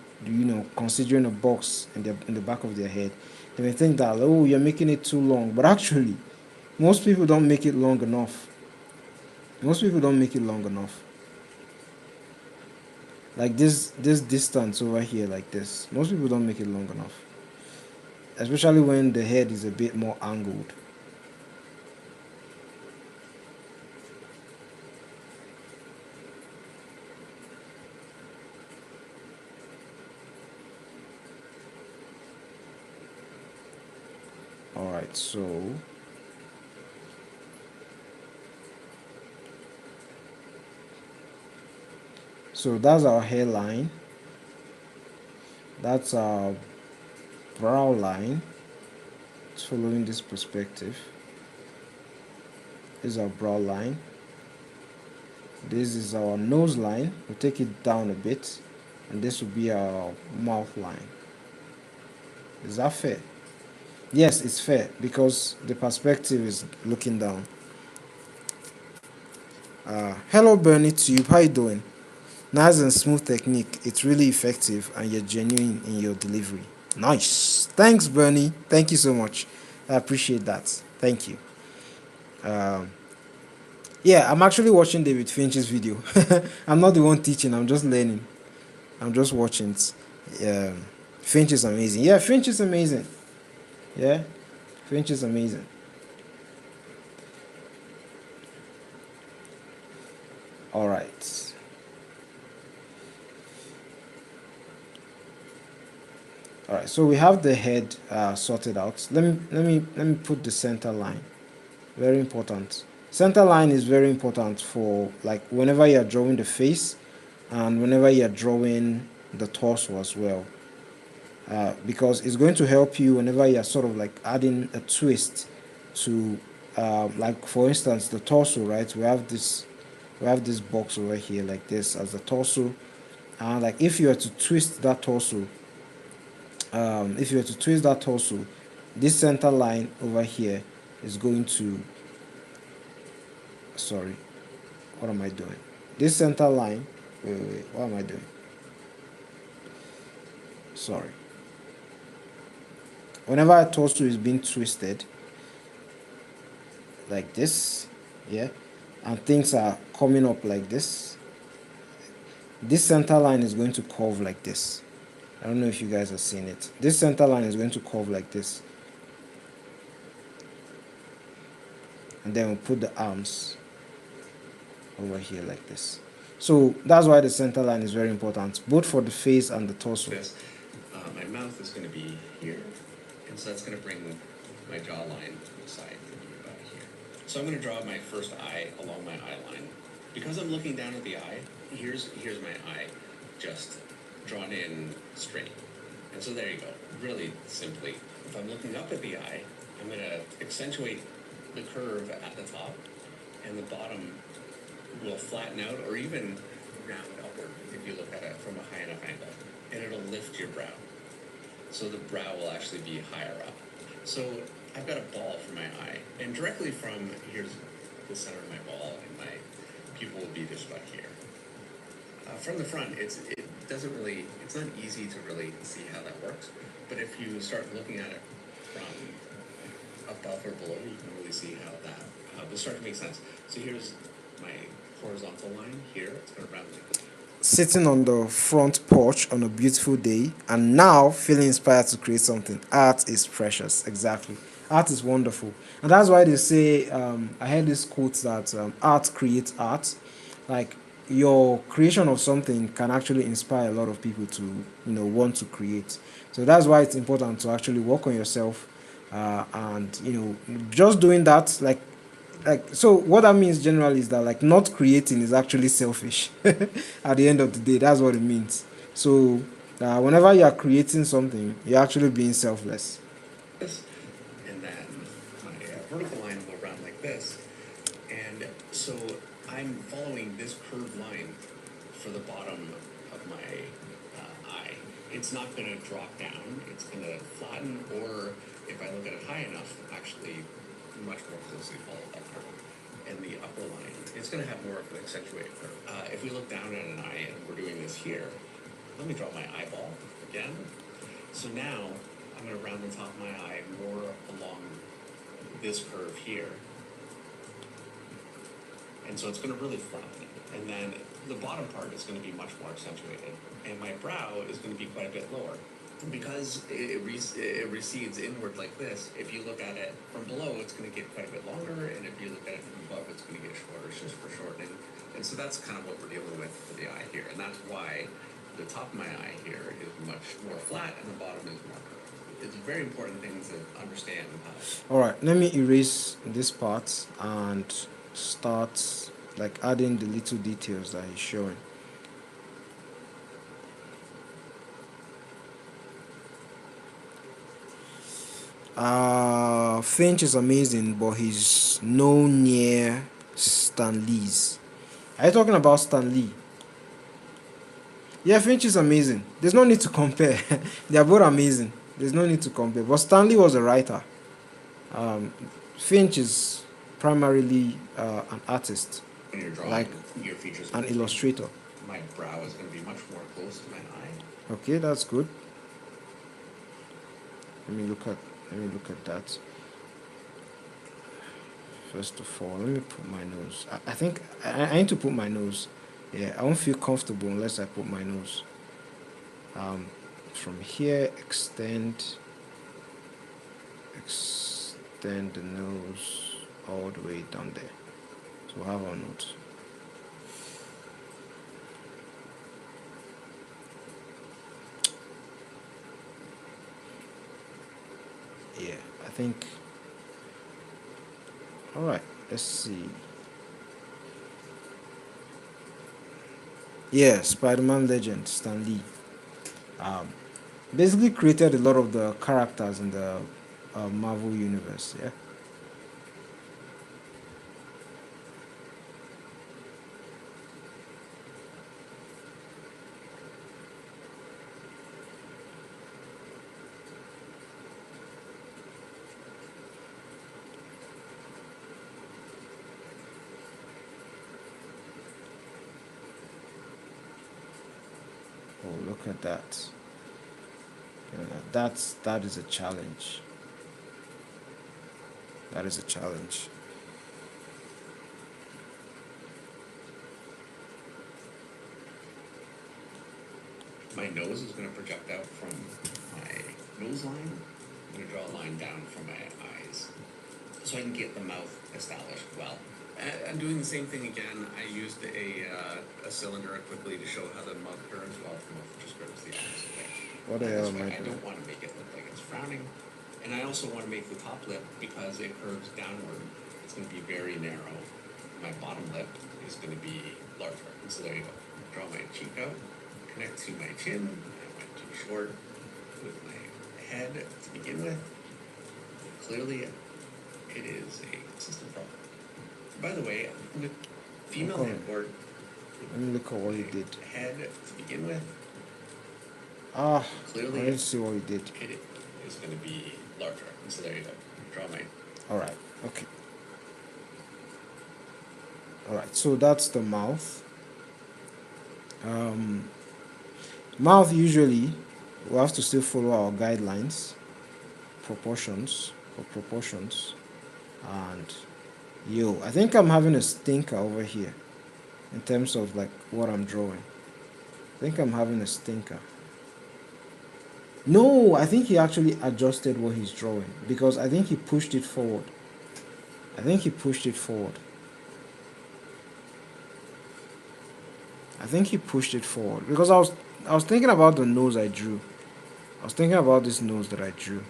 considering a box in the back of their head, they may think that, oh, you're making it too long, but actually most people don't make it long enough. Most people don't make it long enough. Like this distance over here, like this, most people don't make it long enough, especially when the head is a bit more angled. All right, so that's our hairline, that's our brow line. It's following this perspective. This is our brow line. This is our nose line. We'll take it down a bit, and this will be our mouth line. Is that fair? Yes, it's fair because the perspective is looking down. Hello, Bernie Tube. How you doing? Nice and smooth technique. It's really effective, and you're genuine in your delivery. Nice. Thanks, Bernie. Thank you so much. I appreciate that. Thank you. Um, yeah, I'm actually watching David Finch's video. I'm not the one teaching. I'm just learning. I'm just watching it. Finch is amazing. Yeah, Finch is amazing. Yeah, Finch is amazing. All right. All right, so we have the head sorted out. Let me put the center line. Very important. Center line is very important for like whenever you're drawing the face and whenever you're drawing the torso as well, because it's going to help you whenever you're sort of like adding a twist to like for instance the torso, right? We have this box over here like this as the torso, and like if you were to twist that torso, this center line over here is going to, sorry, what am I doing? This center line, wait, what am I doing? Sorry. Whenever a torso is being twisted like this, yeah, and things are coming up like this center line is going to curve like this. I don't know if you guys have seen it. This center line is going to curve like this. And then we'll put the arms over here like this. So that's why the center line is very important, both for the face and the torso. Yes. My mouth is going to be here, and so that's going to bring my jawline to the side to be about here. So I'm going to draw my first eye along my eye line. Because I'm looking down at the eye, here's my eye, just drawn in straight. And so there you go. Really simply, if I'm looking up at the eye, I'm going to accentuate the curve at the top, and the bottom will flatten out or even round upward if you look at it from a high enough angle, and it'll lift your brow. So the brow will actually be higher up. So I've got a ball for my eye, and directly from here's the center of my ball, and my pupil will be just about here. From the front, it's not easy to really see how that works, but if you start looking at it from above or below, you can really see how that will start to make sense. So here's my horizontal line here. It's going to round like this. Sitting on the front porch on a beautiful day and now feeling inspired to create something. Art is precious. Exactly. Art is wonderful. And that's why they say, I heard this quote that art creates art. Like your creation of something can actually inspire a lot of people to, want to create. So that's why it's important to actually work on yourself. And, just doing that, so what that means generally is that like not creating is actually selfish at the end of the day. That's what it means. So whenever you are creating something, you're actually being selfless. And then my vertical line will run like this. And so I'm following this curved line for the bottom of my eye. It's not going to drop down. It's going to flatten, or if I look at it high enough, actually much more closely follow that curve. And the upper line, it's going to have more of an accentuated curve. If we look down at an eye, and we're doing this here, let me draw my eyeball again. So now I'm going to round the top of my eye more along this curve here. And so it's going to really flatten it. And then the bottom part is going to be much more accentuated. And my brow is going to be quite a bit lower. Because it recedes inward like this, if you look at it from below, it's going to get quite a bit longer, and if you look at it from above, it's going to get shorter. It's just for shortening. And so that's kind of what we're dealing with for the eye here. And that's why the top of my eye here is much more flat, and the bottom is more curved. It's a very important thing to understand. All right, let me erase this part and start like adding the little details that he's showing. Finch is amazing, but he's no near Stan Lee's. Are you talking about Stan Lee? Yeah, Finch is amazing. There's no need to compare. They are both amazing. There's no need to compare. But Stan Lee was a writer. Finch is primarily an artist, When you're drawing like your features, an illustrator. my brow is going to be much more close to my eye. Okay, that's good. Let me look at that. First of all, let me put my nose. I think I need to put my nose. Yeah, I won't feel comfortable unless I put my nose. From here, extend the nose all the way down there. So have our nose. think. All right, let's see. Yeah, Spider-Man legend Stan Lee basically created a lot of the characters in the Marvel universe. Yeah. Oh, look at that. That is a challenge. That is a challenge. My nose is going to project out from my nose line. I'm going to draw a line down from my eyes so I can get the mouth established well. I'm doing the same thing again. I used a cylinder quickly to show how the mouth curves. Well, the mouth just curves the opposite way. What the hell This am way, I I doing? don't want to make it look like it's frowning. And I also want to make the top lip, because it curves downward, it's going to be very narrow. My bottom lip is going to be larger. And so there you go. Draw my cheek out, connect to my chin. I went too short with my head to begin with. Clearly, it is a consistent problem. By the way, with female Okay. headboard, Let me look at what he did. head to begin with, Ah, clearly let's see what he did. it is going to be larger. And so there you go. Draw my. All right. Okay. All right. So that's the mouth. Mouth usually we have to still follow our guidelines, proportions, and yo, I think I'm having a stinker over here in terms of like what I'm drawing. I think I'm having a stinker. No, I think he actually adjusted what he's drawing because I think he pushed it forward. I think he pushed it forward. I think he pushed it forward because I was thinking about the nose I drew. I was thinking about this nose that I drew,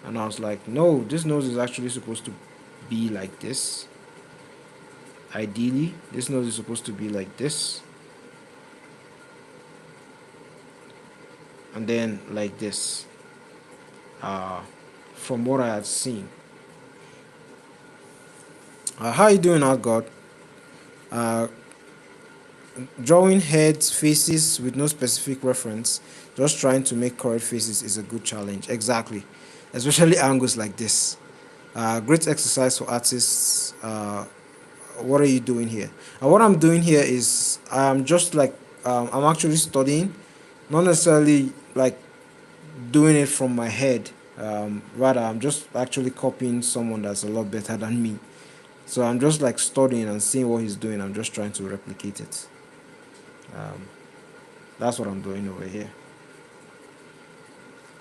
and I was like, no, this nose is actually supposed to be like this. Ideally, this nose is supposed to be like this, and then like this. From what I had seen. How you doing, Outgod? Uh, Drawing heads, faces with no specific reference, just trying to make correct faces is a good challenge. Exactly, especially angles like this. Great exercise for artists. What are you doing here? And what I'm doing here is I'm just like I'm actually studying, not necessarily like doing it from my head. Rather, I'm just actually copying someone that's a lot better than me. So I'm just like studying and seeing what he's doing. I'm just trying to replicate it. That's what I'm doing over here.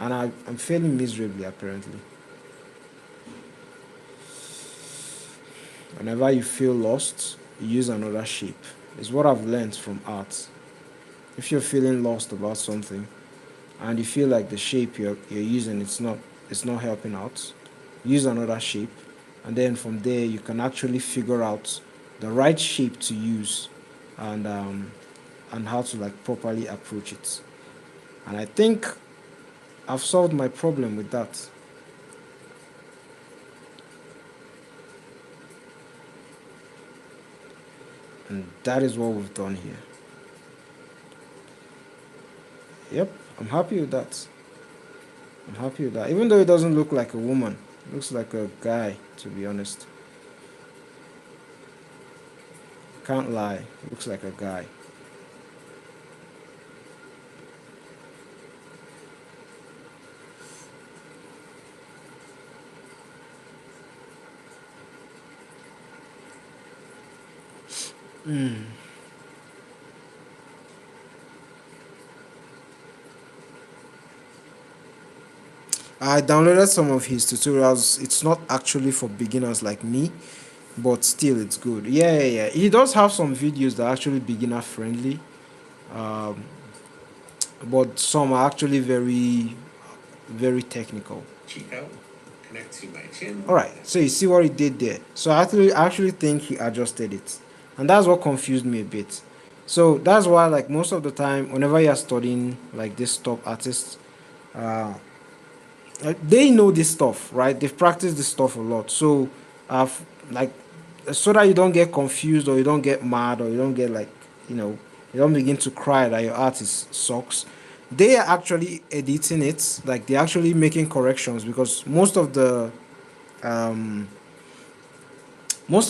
And I'm failing miserably, apparently. Whenever you feel lost, you use another shape. It's what I've learned from art. If you're feeling lost about something and you feel like the shape you're using it's not helping out, use another shape, and then from there you can actually figure out the right shape to use and how to like properly approach it. And I think I've solved my problem with that. And that is what we've done here. Yep, I'm happy with that. I'm happy with that. Even though it doesn't look like a woman, it looks like a guy, to be honest. Can't lie, it looks like a guy. I downloaded some of his tutorials. It's not actually for beginners like me, but still it's good. Yeah. He does have some videos that are actually beginner friendly, but some are actually very, very technical. Cheek out, connect to my chin. All right, so you see what he did there. So I actually think he adjusted it, and that's what confused me a bit. So that's why, like, most of the time, whenever you're studying like this top artists, uh, they know this stuff, right? They've practiced this stuff a lot. So, like, so that you don't get confused or you don't get mad or you don't get like, you know, you don't begin to cry that your artist sucks. They are actually editing it, like they're actually making corrections because um, most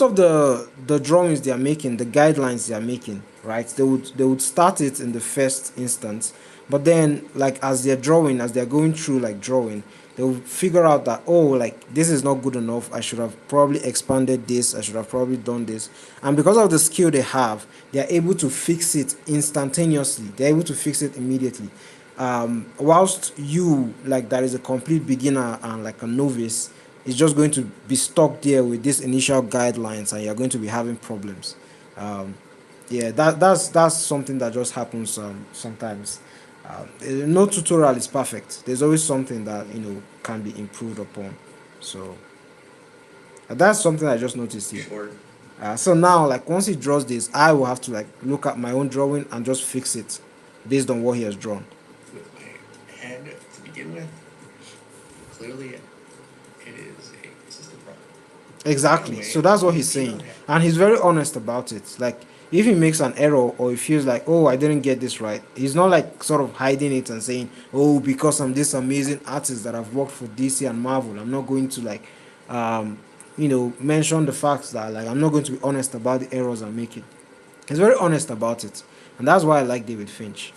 of the drawings they are making, the guidelines they are making, right, they would start it in the first instance, but then, like, as they're drawing, as they're going through like drawing, they will figure out that, oh, like, this is not good enough, I should have probably expanded this, I should have probably done this. And because of the skill they have, they're able to fix it instantaneously, they're able to fix it immediately. Whilst you, like, that is a complete beginner and like a novice, is just going to be stuck there with these initial guidelines and you're going to be having problems. Yeah, that's something that just happens sometimes. No tutorial is perfect, there's always something that can be improved upon. So that's something I just noticed here. Sure. So now, like, once he draws this, I will have to like look at my own drawing and just fix it based on what he has drawn. With my head to begin with, clearly it is a consistent problem. Exactly. So that's what he's saying. And he's very honest about it. Like, if he makes an error or he feels like, oh, I didn't get this right, he's not like sort of hiding it and saying, oh, because I'm this amazing artist that I've worked for DC and Marvel, I'm not going to like, mention the facts that, like, I'm not going to be honest about the errors I'm making. He's very honest about it. And that's why I like David Finch.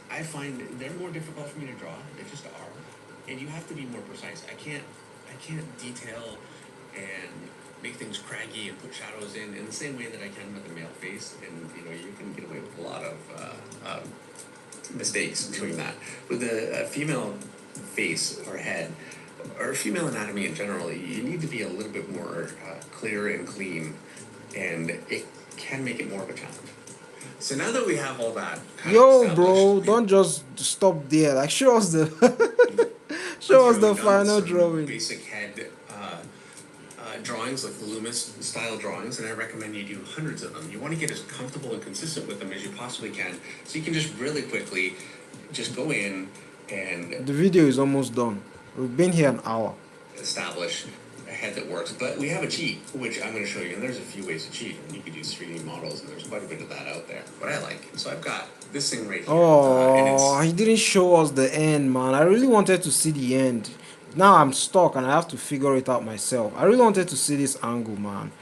I find they're more difficult for me to draw. They just are, and you have to be more precise. I can't detail and make things craggy and put shadows in the same way that I can with a male face. And you can get away with a lot of mistakes doing that. With a female face or head, or female anatomy in general, you need to be a little bit more clear and clean, and it can make it more of a challenge. So now that we have all that Yo, bro, don't just stop there. Like, show us the show us the final drawing. Basic head drawings, like the Loomis style drawings, and I recommend you do hundreds of them. You want to get as comfortable and consistent with them as you possibly can, so you can just really quickly just go in and the video is almost done. We've been here an hour. Establish a head that works. But we have a cheat, which I'm going to show you, and there's a few ways to cheat. You could use 3D models, and there's quite a bit of that out there. What I like, so I've got this thing right here. Oh, he didn't show us the end, man. I really wanted to see the end. Now I'm stuck and I have to figure it out myself. I really wanted to see this angle, man.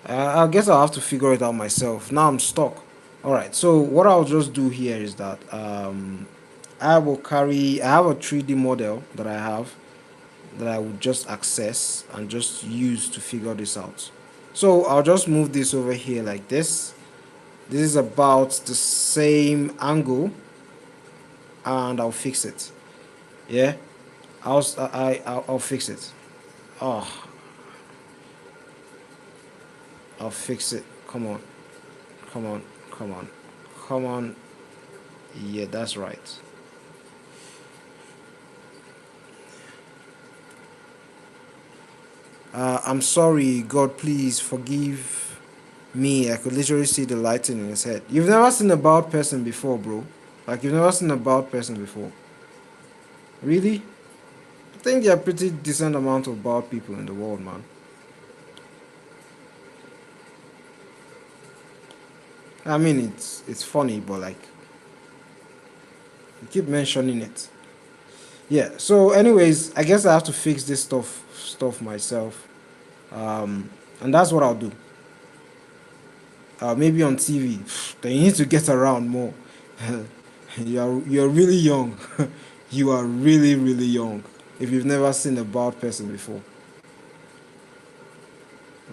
I guess I'll have to figure it out myself. Now I'm stuck. Alright, so what I'll just do here is that I have a 3D model that I have that I would just access and just use to figure this out. So I'll just move this over here like this. This is about the same angle, and I'll fix it. Yeah, I'll fix it. Oh, I'll fix it. Come on, come on, come on, come on. Yeah, that's right. I'm sorry, God, please forgive me. I could literally see the lighting in his head. You've never seen a bald person before, bro. Like, you've never seen a bald person before. Really? I think there are pretty decent amount of bald people in the world, man. I mean, it's funny, but like, you keep mentioning it. Yeah. So, anyways, I guess I have to fix this stuff myself, and that's what I'll do. Maybe on TV. Then you need to get around more. You're really young. You are really young. If you've never seen a bald person before,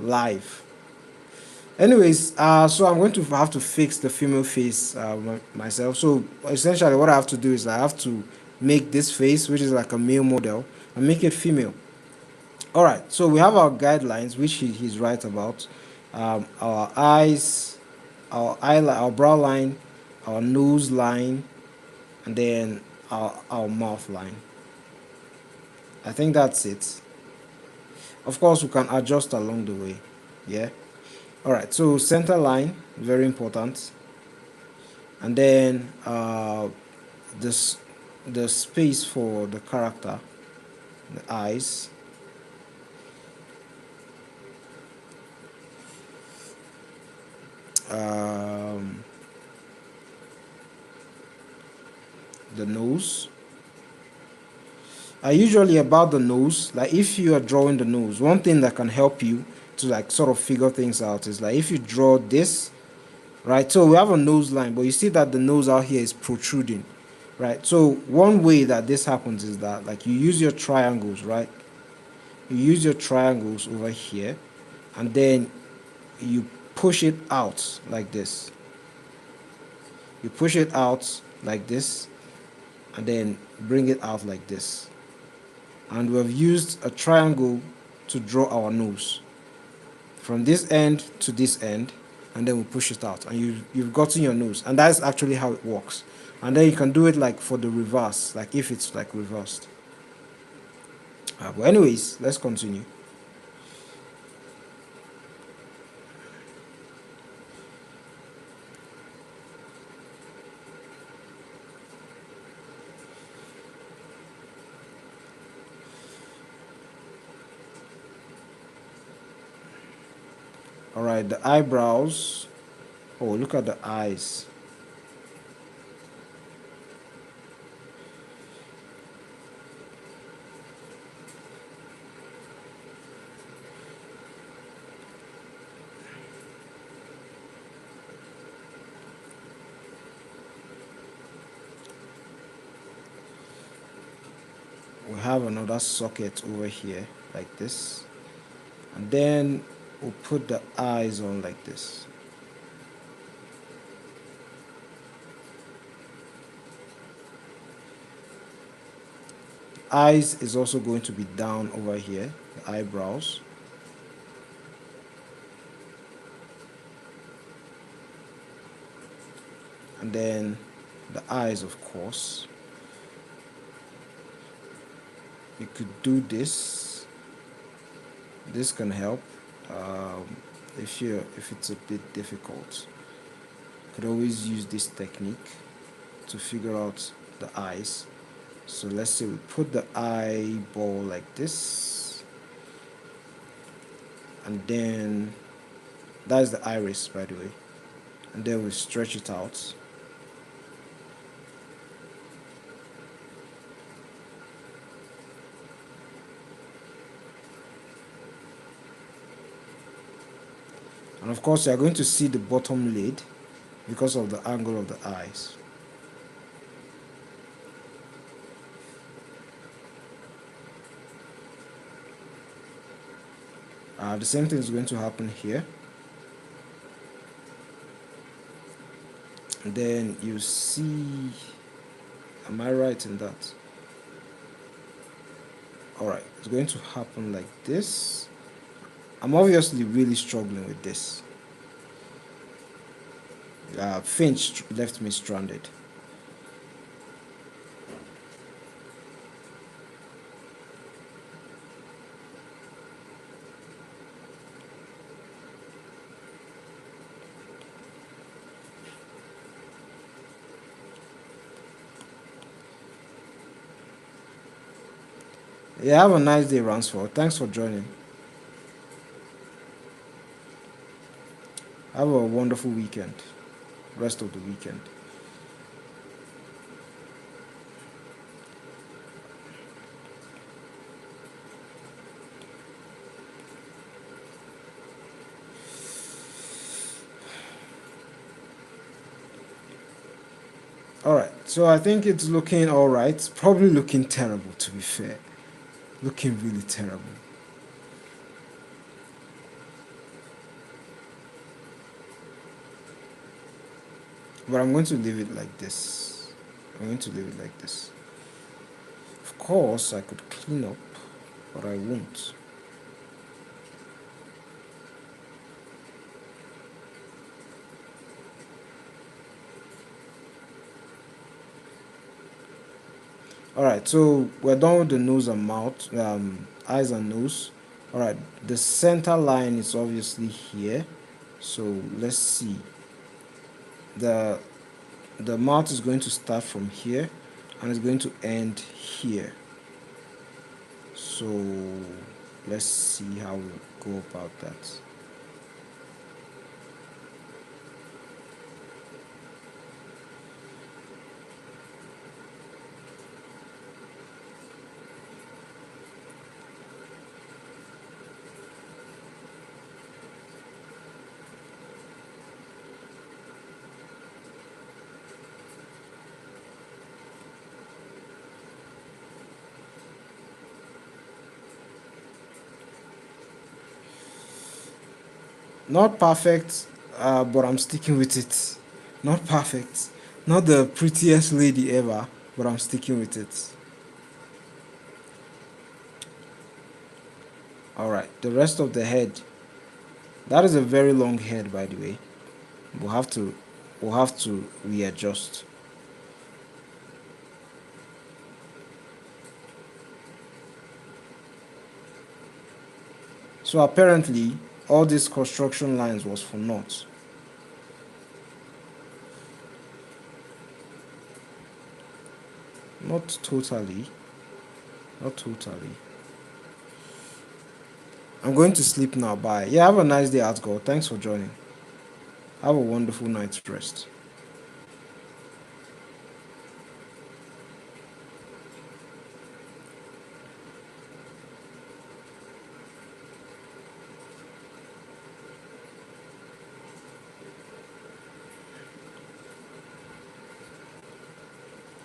live. Anyways, so I'm going to have to fix the female face myself. So essentially, what I have to do is I have to make this face, which is like a male model, and make it female. All right. So we have our guidelines, which he's right about. Our eyes, our brow line, our nose line, and then our mouth line. I think that's it. Of course, we can adjust along the way. Yeah. All right. So center line, very important. And then this the space for the character, the eyes. Um, the nose. Usually about the nose, like if you are drawing the nose, one thing that can help you to like sort of figure things out is like if you draw this, right? So we have a nose line, but you see that the nose out here is protruding, right? So one way that this happens is that like you use your triangles, right? You use your triangles over here, and then you push it out like this. You push it out like this, and then bring it out like this. And we have used a triangle to draw our nose from this end to this end, and then we push it out, and you've gotten your nose, and that's actually how it works. And then you can do it like for the reverse, like if it's like reversed. But anyways, let's continue. All right, the eyebrows. Oh, look at the eyes. We have another socket over here like this, and then we'll put the eyes on like this. Eyes is also going to be down over here, the eyebrows. And then the eyes, of course. You could do this. This can help. If it's a bit difficult, you could always use this technique to figure out the eyes. So let's say we put the eyeball like this, and then that is the iris, by the way, and then we stretch it out. And of course, you are going to see the bottom lid because of the angle of the eyes. The same thing is going to happen here. And then you see, am I right in that? Alright, it's going to happen like this. I'm obviously really struggling with this. Finch left me stranded. Yeah, have a nice day, Ransford. Thanks for joining. Have a wonderful weekend. Rest of the weekend. Alright, so I think it's looking alright. It's probably looking terrible, to be fair. Looking really terrible. But I'm going to leave it like this. I'm going to leave it like this. Of course, I could clean up, but I won't. All right, so we're done with the nose and mouth, eyes and nose. All right, the center line is obviously here. So let's see. The the mouth is going to start from here and it's going to end here. So let's see how we go about that. Not perfect, but I'm sticking with it. Not perfect, not the prettiest lady ever, but I'm sticking with it. All right, the rest of the head. That is a very long head, by the way. We'll have to, we'll have to readjust. So apparently, all these construction lines was for knots. Not totally. Not totally. I'm going to sleep now. Bye. Yeah, have a nice day, Asgore. Thanks for joining. Have a wonderful night's rest.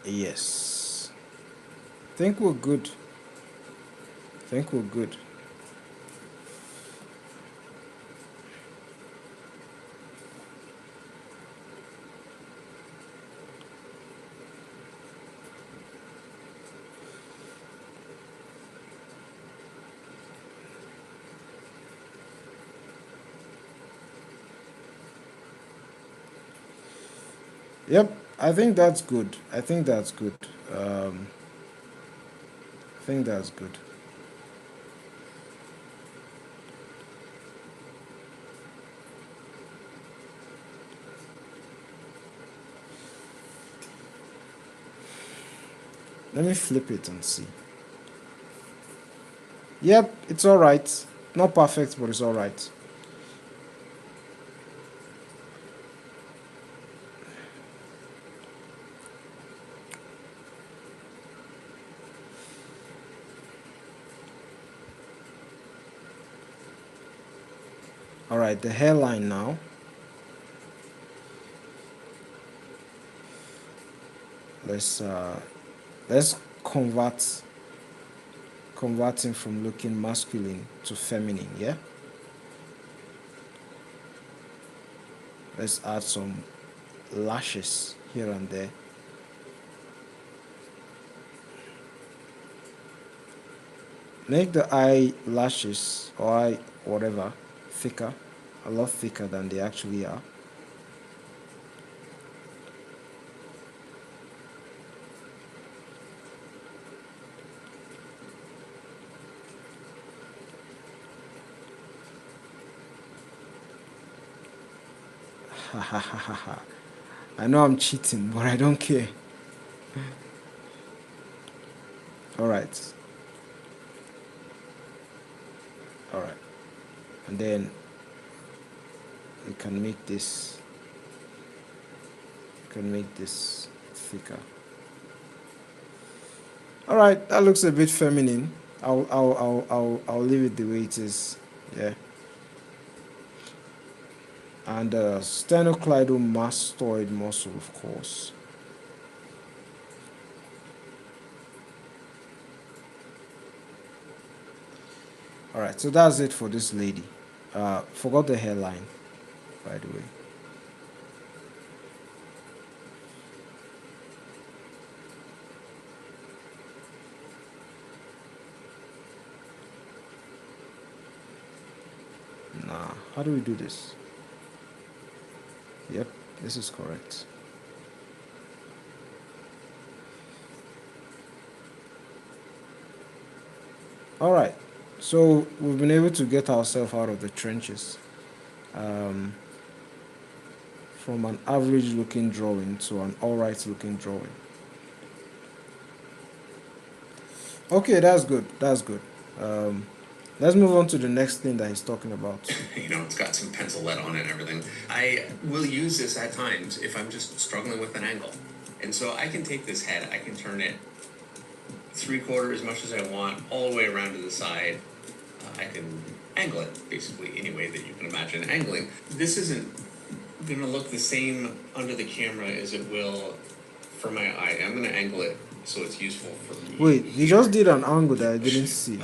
Yes. Think we're good. Think we're good. Yep, I think that's good. I think that's good. Um, I think that's good. Let me flip it and see. Yep, it's all right. Not perfect, but it's all right. All right, the hairline now. Let's uh, let's converting from looking masculine to feminine. Yeah. Let's add some lashes here and there. Make the eyelashes or eye whatever thicker, a lot thicker than they actually are. Ha ha ha ha ha. I know I'm cheating, but I don't care. All right, all right, and then we can make this. We can make this thicker. All right, that looks a bit feminine. I'll leave it the way it is. Yeah. And sternocleidomastoid muscle, of course. All right, so that's it for this lady. Forgot the hairline, by the way. Nah, how do we do this? Yep, this is correct. All right, so we've been able to get ourselves out of the trenches, um, from an average looking drawing to an all right looking drawing. Okay, that's good. That's good. Um, let's move on to the next thing that he's talking about. It's got some pencil lead on it and everything. I will use this at times if I'm just struggling with an angle. And so I can take this head, I can turn it 3/4 as much as I want, all the way around to the side. I can angle it basically any way that you can imagine angling. This isn't going to look the same under the camera as it will for my eye. I'm going to angle it so it's useful for me. Wait, he just did an angle that I didn't see.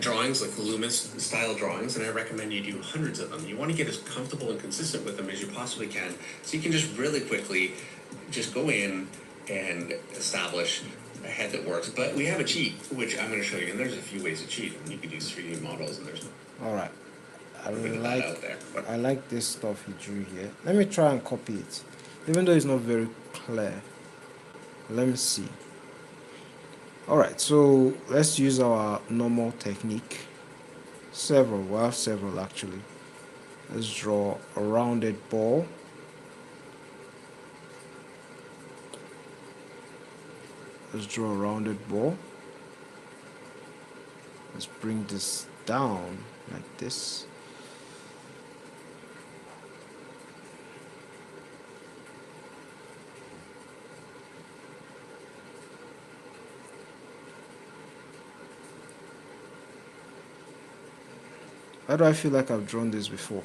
Drawings like the Loomis style drawings, and I recommend you do hundreds of them. You want to get as comfortable and consistent with them as you possibly can, so you can just really quickly just go in and establish a head that works. But we have a cheat, which I'm going to show you, and there's a few ways to cheat. You can use 3D models, and there's All right. I a bit of that out there. But I like this stuff he drew here. Let me try and copy it, even though it's not very clear. Let me see. All right, so let's use our normal technique. We have several actually. Let's draw a rounded ball. Let's draw a rounded ball. Let's bring this down like this. Why do I feel like I've drawn this before?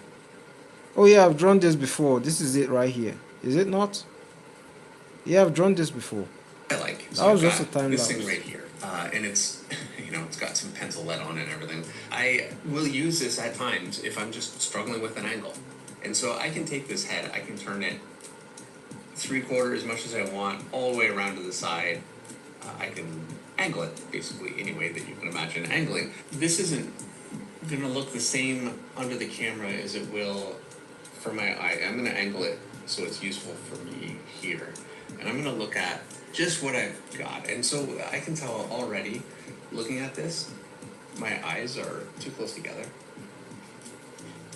Oh yeah, I've drawn this before. This is it right here. Is it not? Yeah, I've drawn this before. I like. That was just a time this lapse. thing right here, and it's it's got some pencil lead on it and everything. I will use this at times if I'm just struggling with an angle, and so I can take this head, I can turn it 3/4 as much as I want, all the way around to the side. I can angle it basically any way that you can imagine angling. This isn't going to look the same under the camera as it will for my eye. I'm going to angle it so it's useful for me here. And I'm going to look at just what I've got. And so I can tell already, looking at this, my eyes are too close together.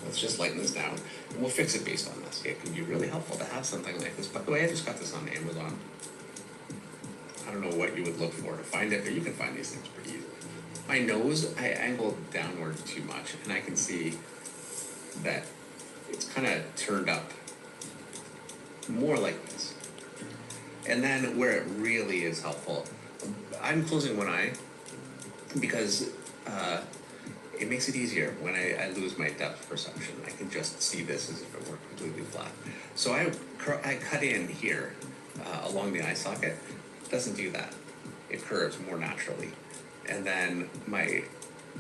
Let's just lighten this down. And we'll fix it based on this. It can be really helpful to have something like this. By the way, I just got this on Amazon. I don't know what you would look for to find it, but you can find these things pretty easily. My nose, I angled downward too much, and I can see that it's kind of turned up more like this. And then where it really is helpful, I'm closing one eye because it makes it easier when I lose my depth perception. I can just see this as if it were completely flat. So I cut in here along the eye socket. It doesn't do that. It curves more naturally. And then my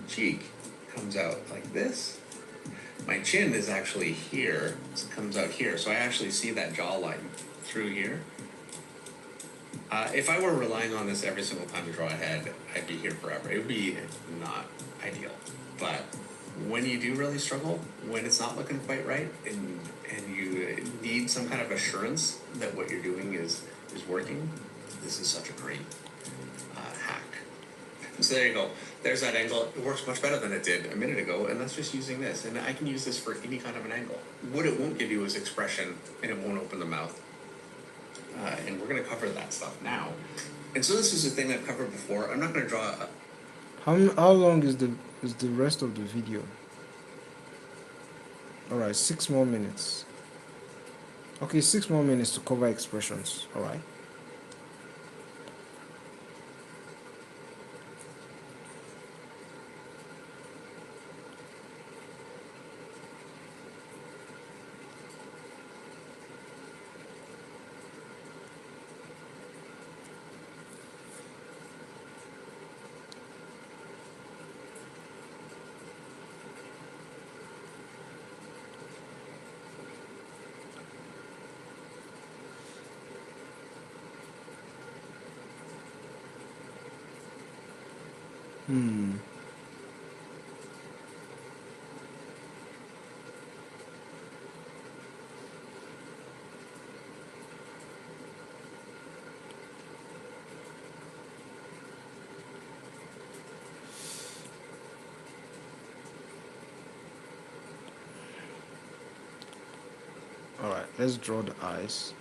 cheek comes out like this. My chin is actually here, it comes out here, so I actually see that jawline through here. If I were relying on this every single time to draw a head, I'd be here forever. It would be not ideal. But when you do really struggle, when it's not looking quite right, and you need some kind of assurance that what you're doing is working, this is such a great hack. So there you go. There's that angle. It works much better than it did a minute ago, and that's just using this. And I can use this for any kind of an angle. What it won't give you is expression, and it won't open the mouth. And we're going to cover that stuff now. And so this is a thing I've covered before. I'm not going to draw a... How long is the rest of the video? All right, 6 more minutes. Okay, 6 more minutes to cover expressions. All right. Hmm. All right, let's draw the eyes.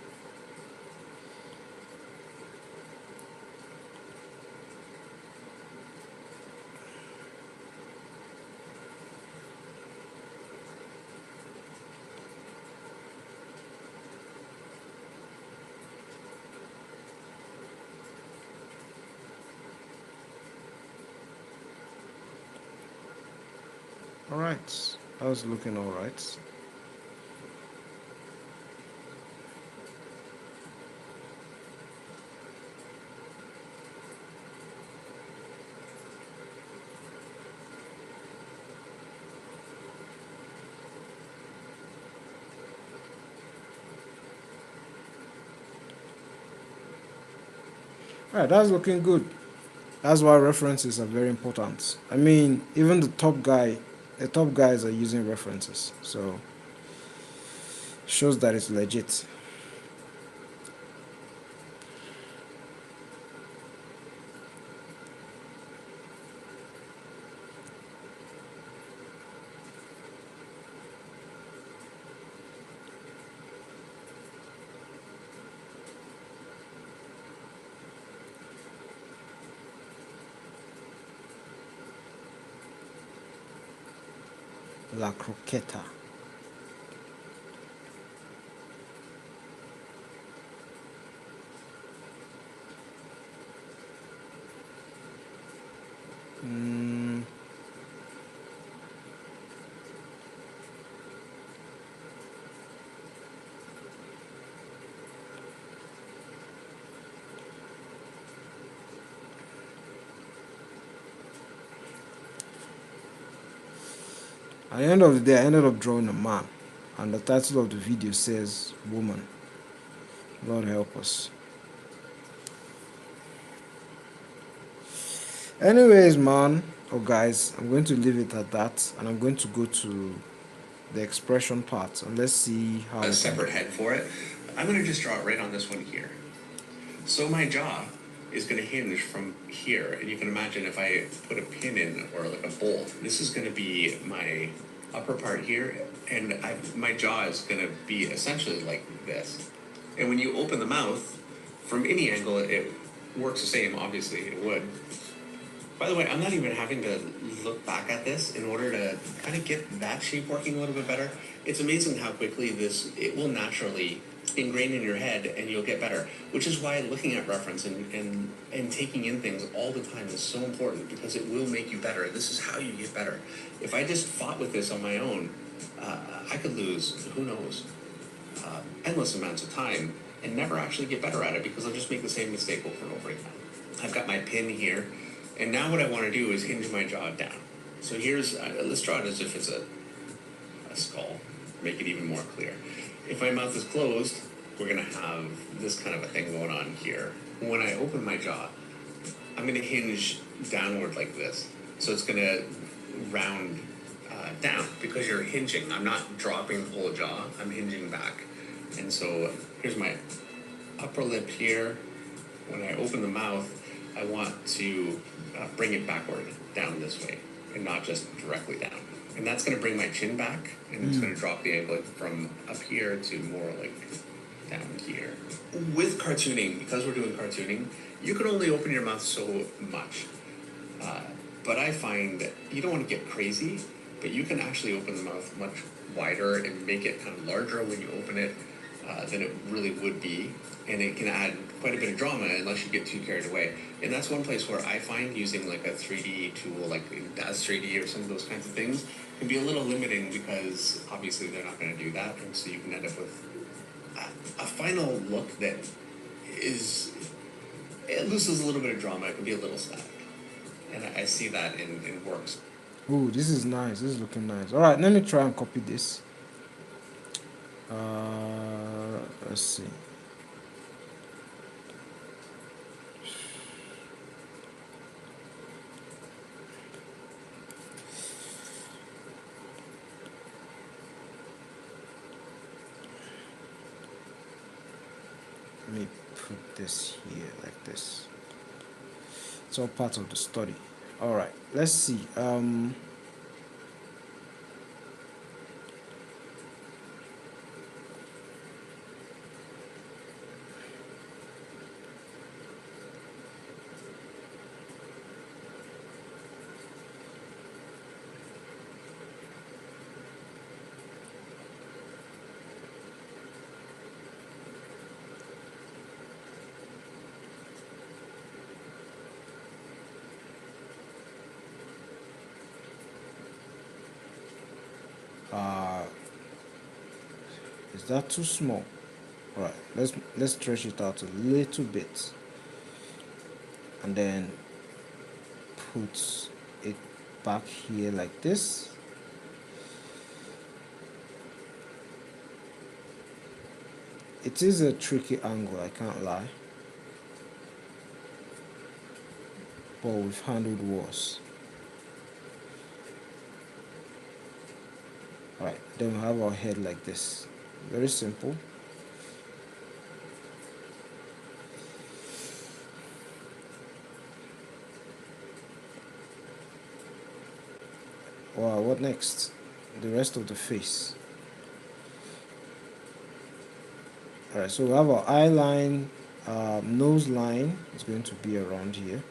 All right, that was looking all right. All right, that's looking good. That's why references are very important. I mean, even the top guys are using references, so shows that it's legit. La croqueta. Mm, at the end of the day, I ended up drawing a man, and the title of the video says "Woman." Lord help us. Anyways, man, or guys, I'm going to leave it at that, and I'm going to go to the expression part, and let's see how a separate head for it. I'm going to just draw it right on this one here. So my jaw is going to hinge from here, and you can imagine if I put a pin in or like a bolt, this is going to be my upper part here, and my jaw is going to be essentially like this. And when you open the mouth, from any angle, it works the same. Obviously, it would. By the way, I'm not even having to look back at this in order to kind of get that shape working a little bit better. It's amazing how quickly it will naturally ingrain in your head and you'll get better, which is why looking at reference and taking in things all the time is so important because it will make you better. This is how you get better. If I just fought with this on my own, I could lose, who knows, endless amounts of time and never actually get better at it because I'll just make the same mistake over and over again. I've got my pin here, and now what I want to do is hinge my jaw down. So here's, let's draw it as if it's a skull, make it even more clear. If my mouth is closed, we're going to have this kind of a thing going on here. When I open my jaw, I'm going to hinge downward like this. So it's going to round down because you're hinging. I'm not dropping the whole jaw, I'm hinging back. And so here's my upper lip here. When I open the mouth, I want to bring it backward down this way and not just directly down. And that's going to bring my chin back, and it's going to drop the angle from up here to more like down here. With cartooning, because we're doing cartooning, you can only open your mouth so much. But I find that you don't want to get crazy, but you can actually open the mouth much wider and make it kind of larger when you open it than it really would be. And it can add quite a bit of drama unless you get too carried away. And that's one place where I find using like a 3D tool, like DAZ 3D or some of those kinds of things, can be a little limiting because obviously they're not going to do that. And so you can end up with a final look that it loses a little bit of drama. It can be a little static. And I see that in works. Ooh, this is nice. This is looking nice. All right, let me try and copy this. Let's see. Let me put this here like this. It's all part of the study. All right, let's see. uh, is that too small? All right, let's stretch it out a little bit, and then put it back here like this. It is a tricky angle, I can't lie, but we've handled worse. Alright, then we have our head like this. Very simple. Wow, what next? The rest of the face. Alright, so we have our eye line, nose line is going to be around here.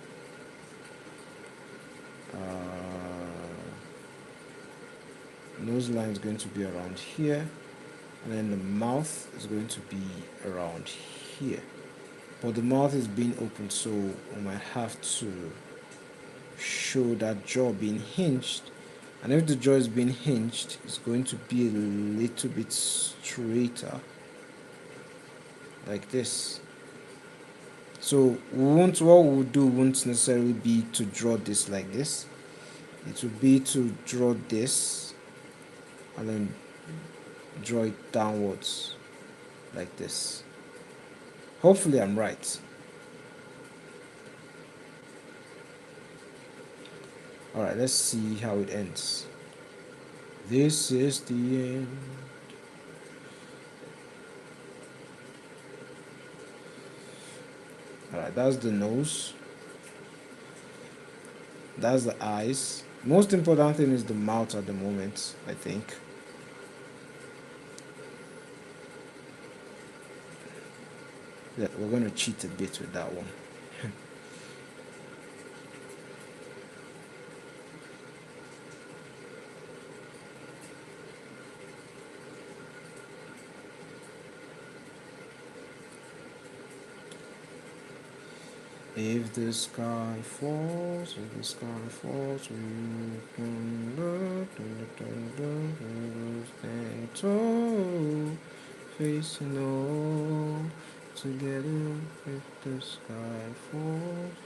Nose line is going to be around here, and then the mouth is going to be around here. But the mouth is being open, so we might have to show that jaw being hinged. And if the jaw is being hinged, it's going to be a little bit straighter, like this. So what we'll do won't necessarily be to draw this like this. It will be to draw this and then draw it downwards like this. Hopefully I'm right. Alright, let's see how it ends. This is the end. Alright, that's the nose. That's the eyes. Most important thing is the mouth at the moment, I think. Yeah, we're going to cheat a bit with that one. If the sky falls, if the sky falls, we can stand tall, facing all together. If the sky falls.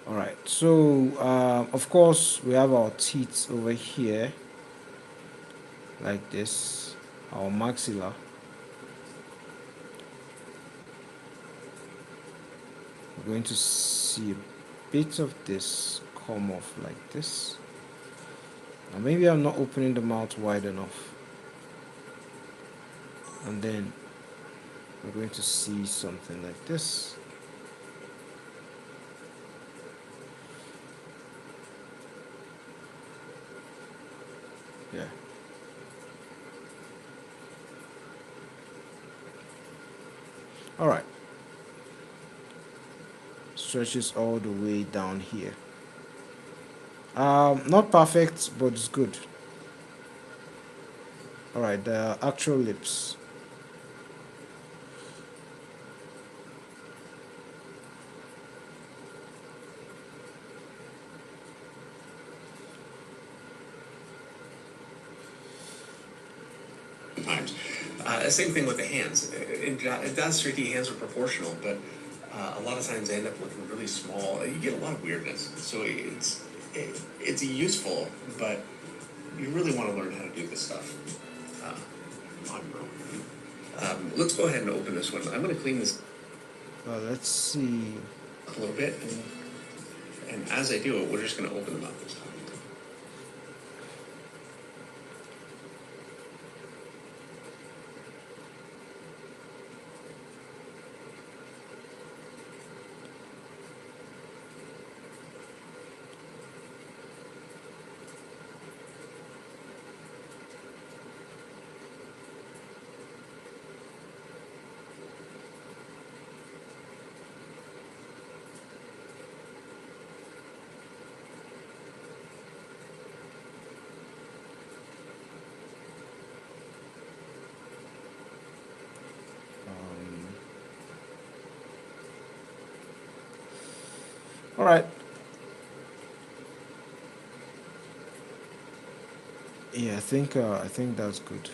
All right. So, of course, we have our teeth over here, like this. Our maxilla. We're going to see a bit of this come off like this. Now maybe I'm not opening the mouth wide enough. And then we're going to see something like this. Yeah. All right. Stretches all the way down here. Not perfect, but it's good. All right, the actual lips. Times. Same thing with the hands. It does tricky. Hands are proportional, but a lot of times they end up looking really small. You get a lot of weirdness. So it's useful, but you really want to learn how to do this stuff on your own. Let's go ahead and open this one. I'm going to clean this Let's see. a little bit, and as I do it, we're just going to open them up this time. All right. Yeah, I think that's good.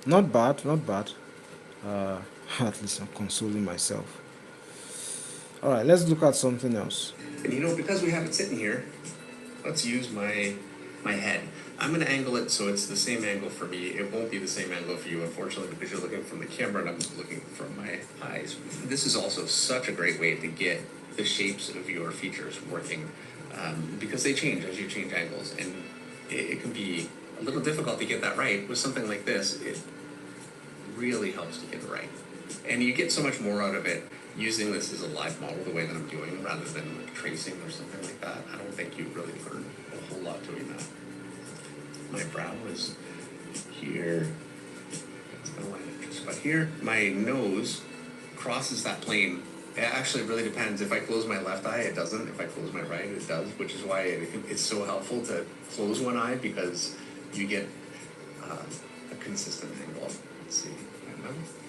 Not bad, not bad. Uh, at least I'm consoling myself. All right, let's look at something else. And because we have it sitting here, let's use my head. I'm gonna angle it so it's the same angle for me. It won't be the same angle for you, unfortunately, because you're looking from the camera and I'm looking from my eyes. This is also such a great way to get the shapes of your features working, because they change as you change angles, and it can be a little difficult to get that right. With something like this, it really helps to get it right. And you get so much more out of it using this as a live model the way that I'm doing rather than like tracing or something like that. I don't think you really learn a whole lot doing that. My brow is here. It's gonna line up just about here. My nose crosses that plane. It actually really depends. If I close my left eye, it doesn't. If I close my right, it does, which is why it's so helpful to close one eye because you get a consistent angle. Let's see. My mouth.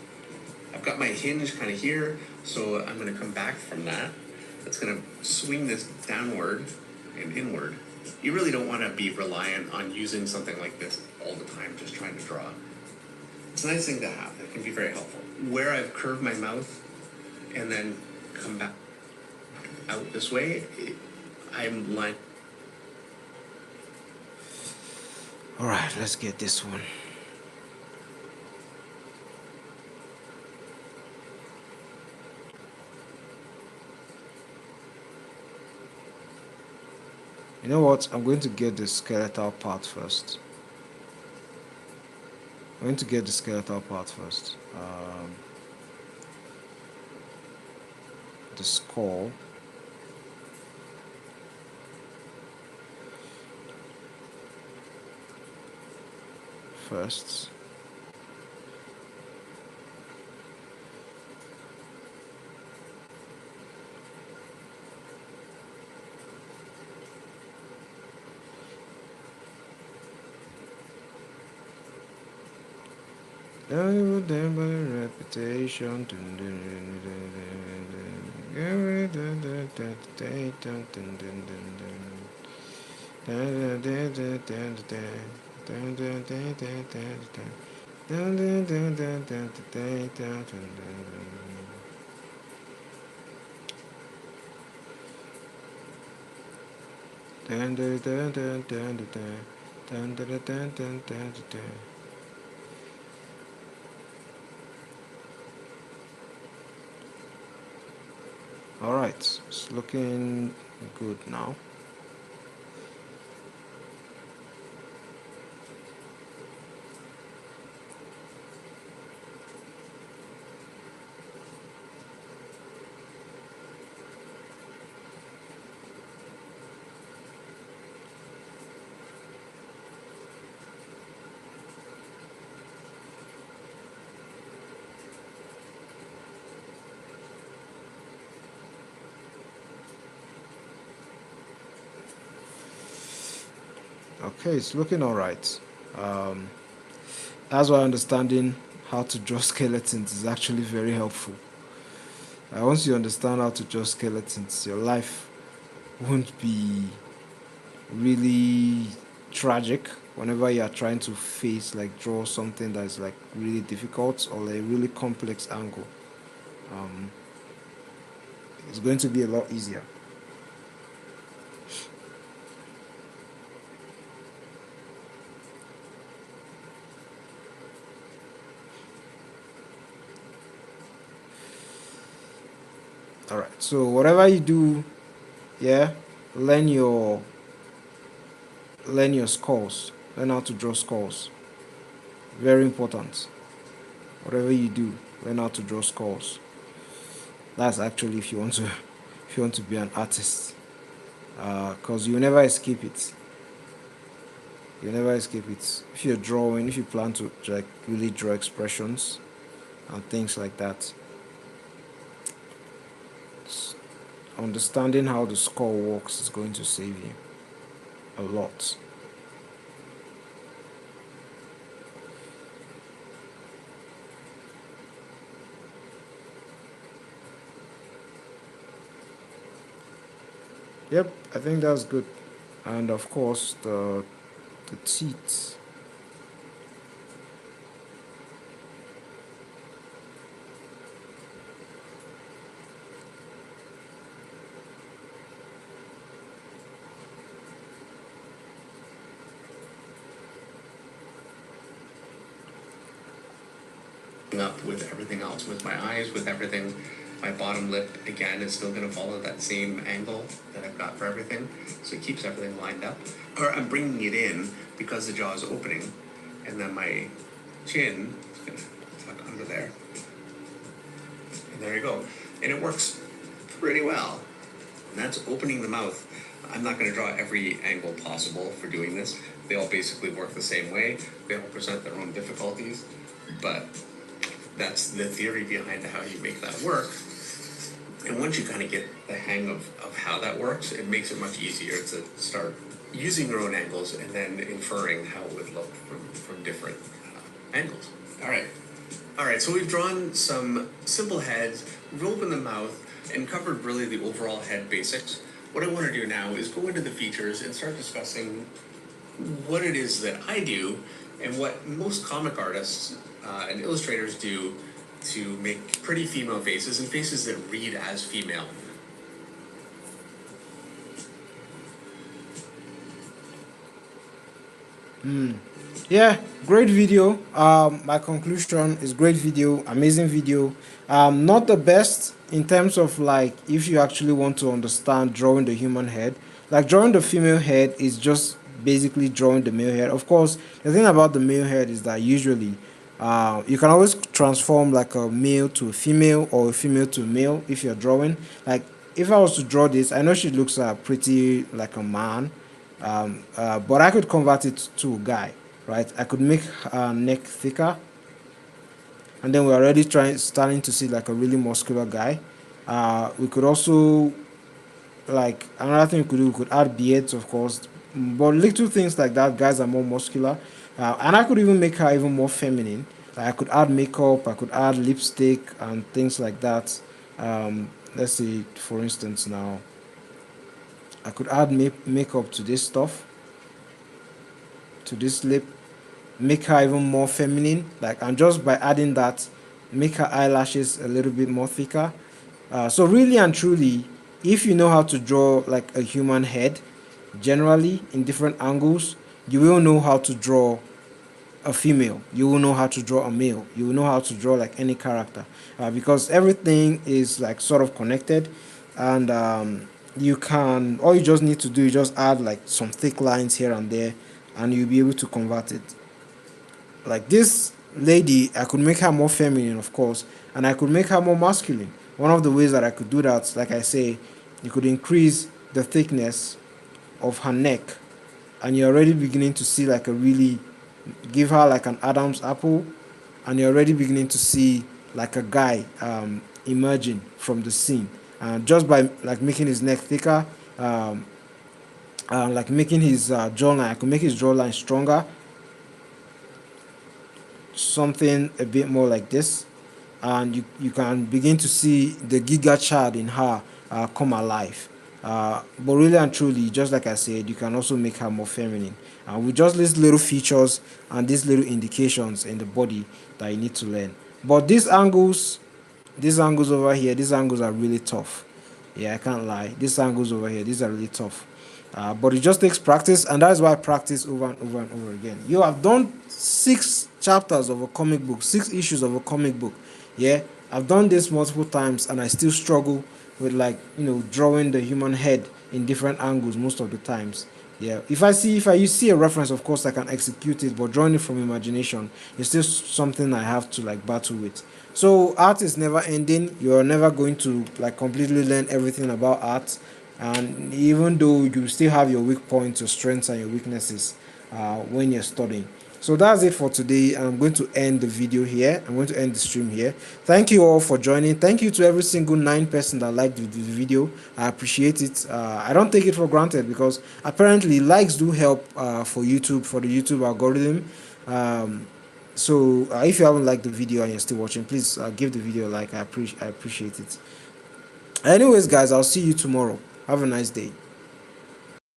I've got my hinge kind of here, so I'm going to come back from that. That's going to swing this downward and inward. You really don't want to be reliant on using something like this all the time, just trying to draw. It's a nice thing to have. It can be very helpful. Where I've curved my mouth and then come back out this way, I'm like. All right, let's get this one. You know what? I'm going to get the skeletal part first. I'm going to get the skeletal part first. The skull. First. Reputation. All right, it's looking good now. Okay, it's looking all right. Um, that's why understanding how to draw skeletons is actually very helpful. Once you understand how to draw skeletons, your life won't be really tragic whenever you are trying to face like draw something that is like really difficult or a really complex angle. Um, it's going to be a lot easier. All right. So whatever you do, yeah, learn your learn your skulls. Learn how to draw skulls. Very important. Whatever you do, learn how to draw skulls. That's actually if you want to if you want to be an artist, because you never escape it. You never escape it. If you're drawing, if you plan to like really draw expressions and things like that, understanding how the skull works is going to save you a lot. Yep, I think that's good. And of course, the teeth. Up with everything else, with my eyes, with everything. My bottom lip, again, is still going to follow that same angle that I've got for everything. So it keeps everything lined up. Or I'm bringing it in because the jaw is opening. And then my chin is going to tuck under there. And there you go. And it works pretty well. And that's opening the mouth. I'm not going to draw every angle possible for doing this. They all basically work the same way. They all present their own difficulties. But that's the theory behind how you make that work. And once you kind of get the hang of how that works, it makes it much easier to start using your own angles and then inferring how it would look from different angles. All right, so we've drawn some simple heads, we've opened the mouth, and covered really the overall head basics. What I want to do now is go into the features and start discussing what it is that I do and what most comic artists and illustrators do to make pretty female faces and faces that read as female. Yeah, great video. My conclusion is great video, amazing video. Not the best in terms of like if you actually want to understand drawing the human head. Like drawing the female head is just basically drawing the male head. Of course, the thing about the male head is that usually you can always transform like a male to a female or a female to a male if you're drawing. Like if I was to draw this, I know she looks pretty like a man, but I could convert it to a guy, right? I could make her neck thicker, and then we're already starting to see like a really muscular guy. We could also, like another thing we could do, we could add beards, of course, but little things like that, guys are more muscular. And I could even make her even more feminine. Like I could add makeup, I could add lipstick and things like that. Let's see, for instance, now I could add makeup to this stuff, to this lip, make her even more feminine, like, and just by adding that, make her eyelashes a little bit more thicker. So really and truly, if you know how to draw like a human head generally in different angles, you will know how to draw a female, you will know how to draw a male, you will know how to draw like any character, because everything is like sort of connected. And you can, all you just need to do is just add like some thick lines here and there, and you'll be able to convert it. Like this lady, I could make her more feminine, of course, and I could make her more masculine. One of the ways that I could do that, like I say, you could increase the thickness of her neck, and you're already beginning to see like a really, give her like an Adam's apple, and you're already beginning to see like a guy emerging from the scene, just by like making his neck thicker, like making his jawline. I could make his jawline stronger, something a bit more like this, and you can begin to see the giga child in her come alive. But really and truly, just like I said, you can also make her more feminine, with just these little features and these little indications in the body that you need to learn. But these angles over here, these angles are really tough. Yeah, I can't lie, these angles over here, these are really tough. But it just takes practice, and that's why I practice over and over and over again. You have done 6 chapters of a comic book, 6 issues of a comic book. Yeah, I've done this multiple times, and I still struggle with, like, drawing the human head in different angles most of the times. Yeah, if you see a reference, of course I can execute it, but drawing it from imagination is still something I have to like battle with. So art is never ending. You're never going to like completely learn everything about art, and even though you still have your weak points, your strengths and your weaknesses when you're studying. So that's it for today. I'm going to end the video here. I'm going to end the stream here. Thank you all for joining. Thank you to every single 9 person that liked the video. I appreciate it. I don't take it for granted, because apparently likes do help for YouTube, for the YouTube algorithm. So if you haven't liked the video and you're still watching, please give the video a like. I appreciate it. Anyways, guys, I'll see you tomorrow. Have a nice day.